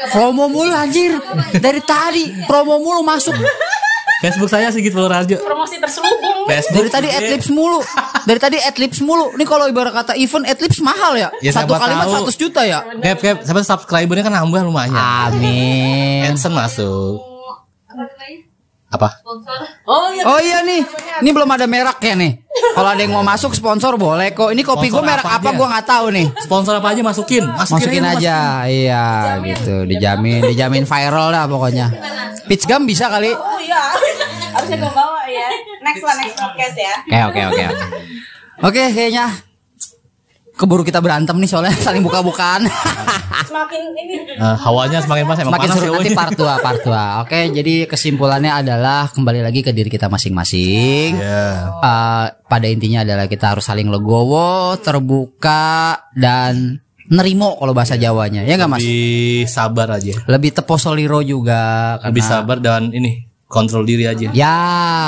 Promo mulu anjir. Dari tadi promo mulu masuk. Facebook saya Sigit Purworeharjo. Promosi terselubung. Facebook Dari tadi adlibs mulu. Dari tadi adlibs mulu. Ini kalau ibarat kata event adlibs mahal ya. Ya, Satu siapa kalimat tahu. 100 juta ya. Cap, sampai subscribernya kan nambah lumayan. Amin. Adsense masuk. Apa namanya? Apa? Sponsor. Oh iya nih. Ini belum ada mereknya nih. Kalau ada yang mau masuk sponsor boleh kok. Ini kopi gue Sponsor merek apa apa aja? gue nggak tahu nih. Sponsor apa aja masukin Masukin aja. Iya gitu. Dijamin viral dah pokoknya. Peach gum bisa kali. Oh iya. Harusnya gue bawa ya. Next podcast ya. Oke. Oke, kayaknya keburu kita berantem nih soalnya saling buka-bukaan. Semakin ini hawanya semakin panas, emang Makin panas seru ya, nanti woy. part 2. Oke, jadi kesimpulannya adalah kembali lagi ke diri kita masing-masing. Ya. Pada intinya adalah kita harus saling legowo, terbuka dan nerimo kalau bahasa Jawanya. Ya enggak Mas? Lebih sabar aja. Lebih teposoliro juga karena Lebih sabar dan ini kontrol diri aja. ya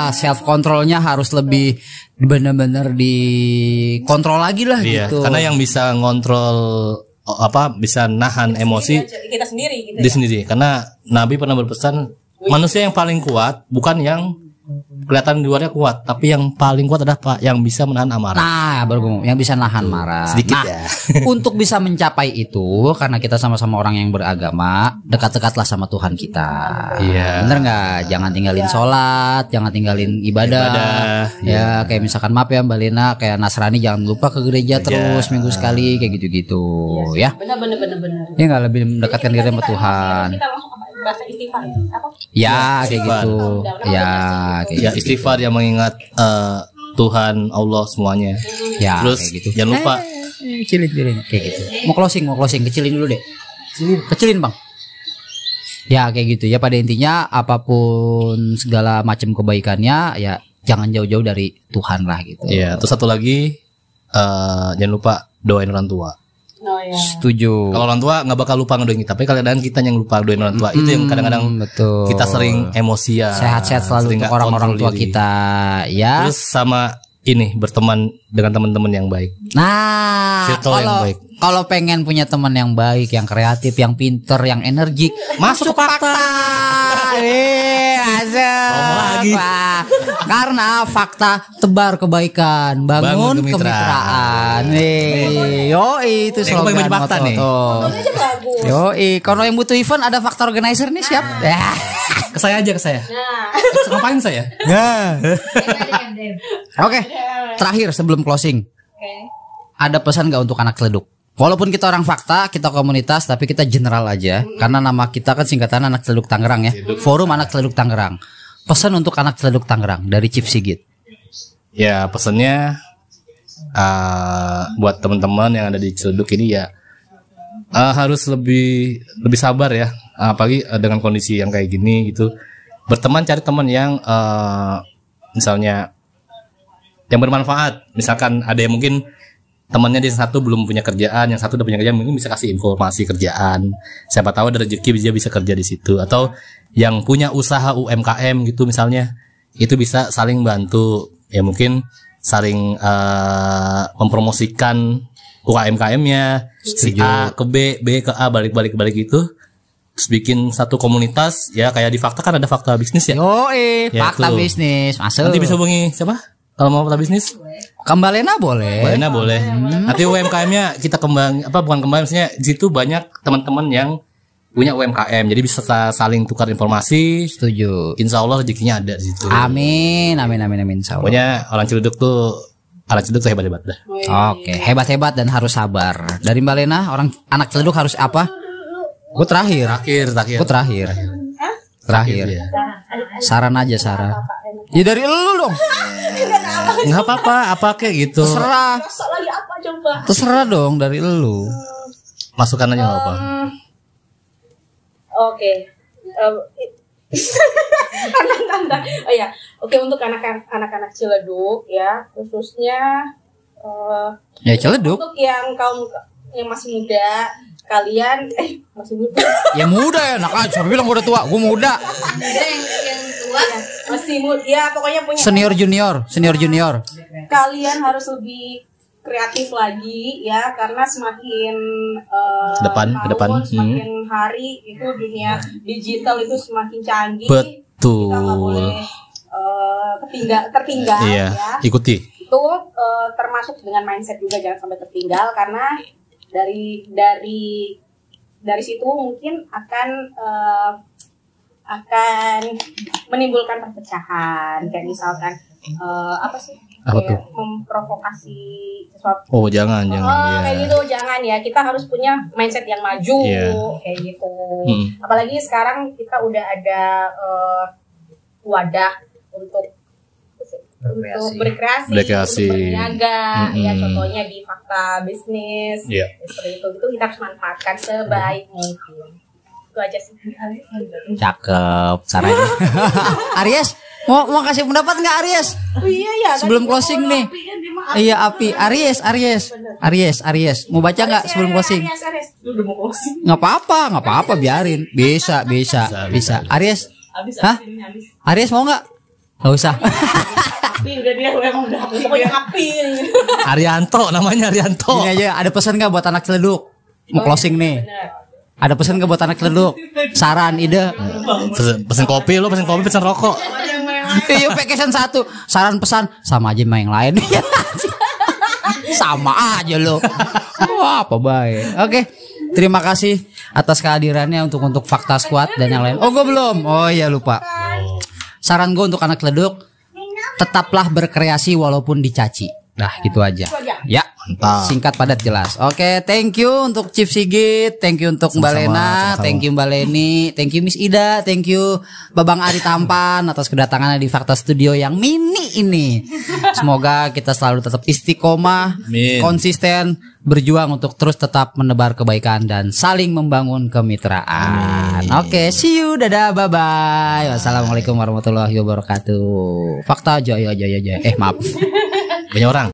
self controlnya harus lebih benar-benar dikontrol lagi lah Iya, gitu. karena yang bisa ngontrol bisa nahan emosi kita sendiri gitu. diri sendiri. Karena Nabi pernah berpesan, manusia yang paling kuat bukan yang kelihatan di luarnya kuat, tapi yang paling kuat adalah yang bisa menahan amarah. Nah, baru ngomong, yang bisa nahan marah. Sedikit Nah, ya. untuk bisa mencapai itu, karena kita sama-sama orang yang beragama, dekat-dekatlah sama Tuhan kita. Iya. Bener nggak? Jangan tinggalin sholat, jangan tinggalin ibadah. Ya, kayak misalkan maaf ya Mbak Lena, kayak Nasrani jangan lupa ke gereja terus minggu sekali, kayak gitu-gitu, ya. Benar. Ya nggak lebih mendekatkan diri sama Tuhan. Kita langsung apa? Bahasa istighfar ya? Apa? Ya, kayak istighfar. gitu. Ya, kayak Ya gitu. istighfar yang mengingat Tuhan Allah semuanya. Ya, Terus kayak gitu. jangan lupa Kecilin kayak gitu. Mau closing, kecilin dulu deh. Kecilin Bang. Ya kayak gitu ya, pada intinya apapun segala macam kebaikannya ya jangan jauh-jauh dari Tuhan lah gitu. Iya, terus satu lagi jangan lupa doain orang tua. Oh ya. Setuju. Kalau orang tua nggak bakal lupa ngedoain kita, tapi kadang-kadang kita yang lupa doain orang tua. Itu yang kadang-kadang betul. kita sering emosian. Sehat-sehat selalu sering untuk nggak orang-orang kontrol tua diri. kita ya. Terus sama ini berteman dengan teman-teman yang baik. Nah, Circle yang baik. kalau pengen punya teman yang baik, yang kreatif, yang pinter, yang energik, Masuk fakta. Asik. Ngomong lagi. Wah, karena fakta tebar kebaikan, bangun Bangun kemitraan. kemitraan. Yoi, itu Gua bagi fakta moto nih. tuh. Yoi, kalau yang butuh event ada fakta organizer nih siap. Ya. Ke saya aja ke saya. Ngapain saya? Oke, terakhir sebelum closing. Ada pesan nggak untuk anak celeduk? Walaupun kita orang fakta, kita komunitas, tapi kita general aja. Karena nama kita kan singkatan anak celeduk Tangerang ya. Forum anak celeduk Tangerang. Pesan untuk anak celeduk Tangerang dari Chief Sigit. Ya pesannya buat teman-teman yang ada di Ciledug ini ya harus lebih sabar ya, apalagi dengan kondisi yang kayak gini gitu. Berteman, cari teman yang misalnya yang bermanfaat. Misalkan ada yang mungkin temannya yang satu belum punya kerjaan, yang satu udah punya kerjaan, mungkin bisa kasih informasi kerjaan. Siapa tahu ada rezeki dia bisa kerja di situ. Atau yang punya usaha UMKM gitu misalnya, itu bisa saling bantu. Ya mungkin saling mempromosikan UMKM-nya, si A ke B, B ke A, balik gitu. Terus bikin satu komunitas ya, kayak di Fakta kan ada Fakta Bisnis ya. Yoi, Ya, fakta tuh. bisnis. Masuk. Nanti bisa hubungi siapa? Kalau mau Fakta Bisnis? Kambalena boleh. Balena boleh. Nanti UMKM-nya kita bukan kembang, maksudnya di situ banyak teman-teman yang punya UMKM, jadi bisa saling tukar informasi. Setuju. Insya Allah rezekinya ada di situ. Amin. Insya Allah. Pokoknya orang Ciledug tuh Anak Ciledug tuh hebat-hebat dah. Oke, hebat-hebat dan harus sabar. Dari Mbak Lena, orang anak Ciledug harus apa? Gue terakhir. Gue terakhir. Ya. Saran aja saran. Ya dari lu dong. Nggak apa-apa, apa kayak gitu. Terserah. Masuk lagi apa coba? Terserah dong dari lu. Masukan aja nggak apa. Oke. Tanda. Oh ya. Oke, untuk anak-anak Ciledug ya, khususnya Ya Ciledug. untuk yang kaum yang masih muda, kalian masih muda. Ya muda ya, nak aja. Siapa bilang gue udah tua? Gue muda. yang tua masih muda. Ya, pokoknya punya Senior junior. kalian harus lebih kreatif lagi ya, karena semakin Ke depan. semakin hari itu dunia digital itu semakin canggih. Betul. Kita nggak boleh tertinggal Iya, ya. ikuti. Itu termasuk dengan mindset juga, jangan sampai tertinggal, karena dari situ mungkin akan menimbulkan perpecahan, kayak misalkan apa sih? Apa Kayak tuh? memprovokasi sesuatu. Oh jangan ya. Kayak gitu, jangan ya. Kita harus punya mindset yang maju, Iya. kayak gitu. Hmm. Apalagi sekarang kita udah ada wadah untuk berkreasi, Berkreasi. untuk berniaga, ya Mm-mm. contohnya di Fakta Bisnis, Iya. seperti itu kita harus manfaatkan sebaik mungkin. Itu aja sih. Cakep caranya. Aries, mau kasih pendapat nggak Aries? Oh iya ya. Sebelum closing nih. Iya Api, Aries. Mau baca nggak sebelum closing? Aries. Lu udah mau closing. Nggak apa-apa, biarin. Bisa. Aries, hah? Aries mau nggak? Nggak usah. Api udah dia emang udah pokoknya api. Arianto namanya Arianto. Ini aja, ada pesan nggak buat anak Ciledug? Mau closing nih. Bener. Ada pesan nggak buat anak Ciledug? Saran, ide? Pesen kopi, pesen rokok. Iya, vacation 1. Saran pesan sama aja sama yang lain. Sama aja lo. Wah, apa baik. Oke. Terima kasih atas kehadirannya untuk Fakta Squad dan yang lain. Oh, gue belum. Oh iya lupa. Saran gue untuk anak Ciledug, tetaplah berkreasi walaupun dicaci. Nah, gitu aja. Ya, Mantap. singkat padat jelas. Oke, thank you untuk Chief Sigit, thank you untuk Mbak Sama-sama, Lena, sama-sama. thank you Mbak Leni, thank you Miss Ida, thank you Babang Ari Tampan atas kedatangannya di Fakta Studio yang mini ini. Semoga kita selalu tetap istiqomah, Amin. konsisten, berjuang untuk terus tetap menebar kebaikan dan saling membangun kemitraan. Oke, see you, dadah, bye-bye. Wassalamualaikum warahmatullahi wabarakatuh. Fakta jaya. Maaf. Banyak orang.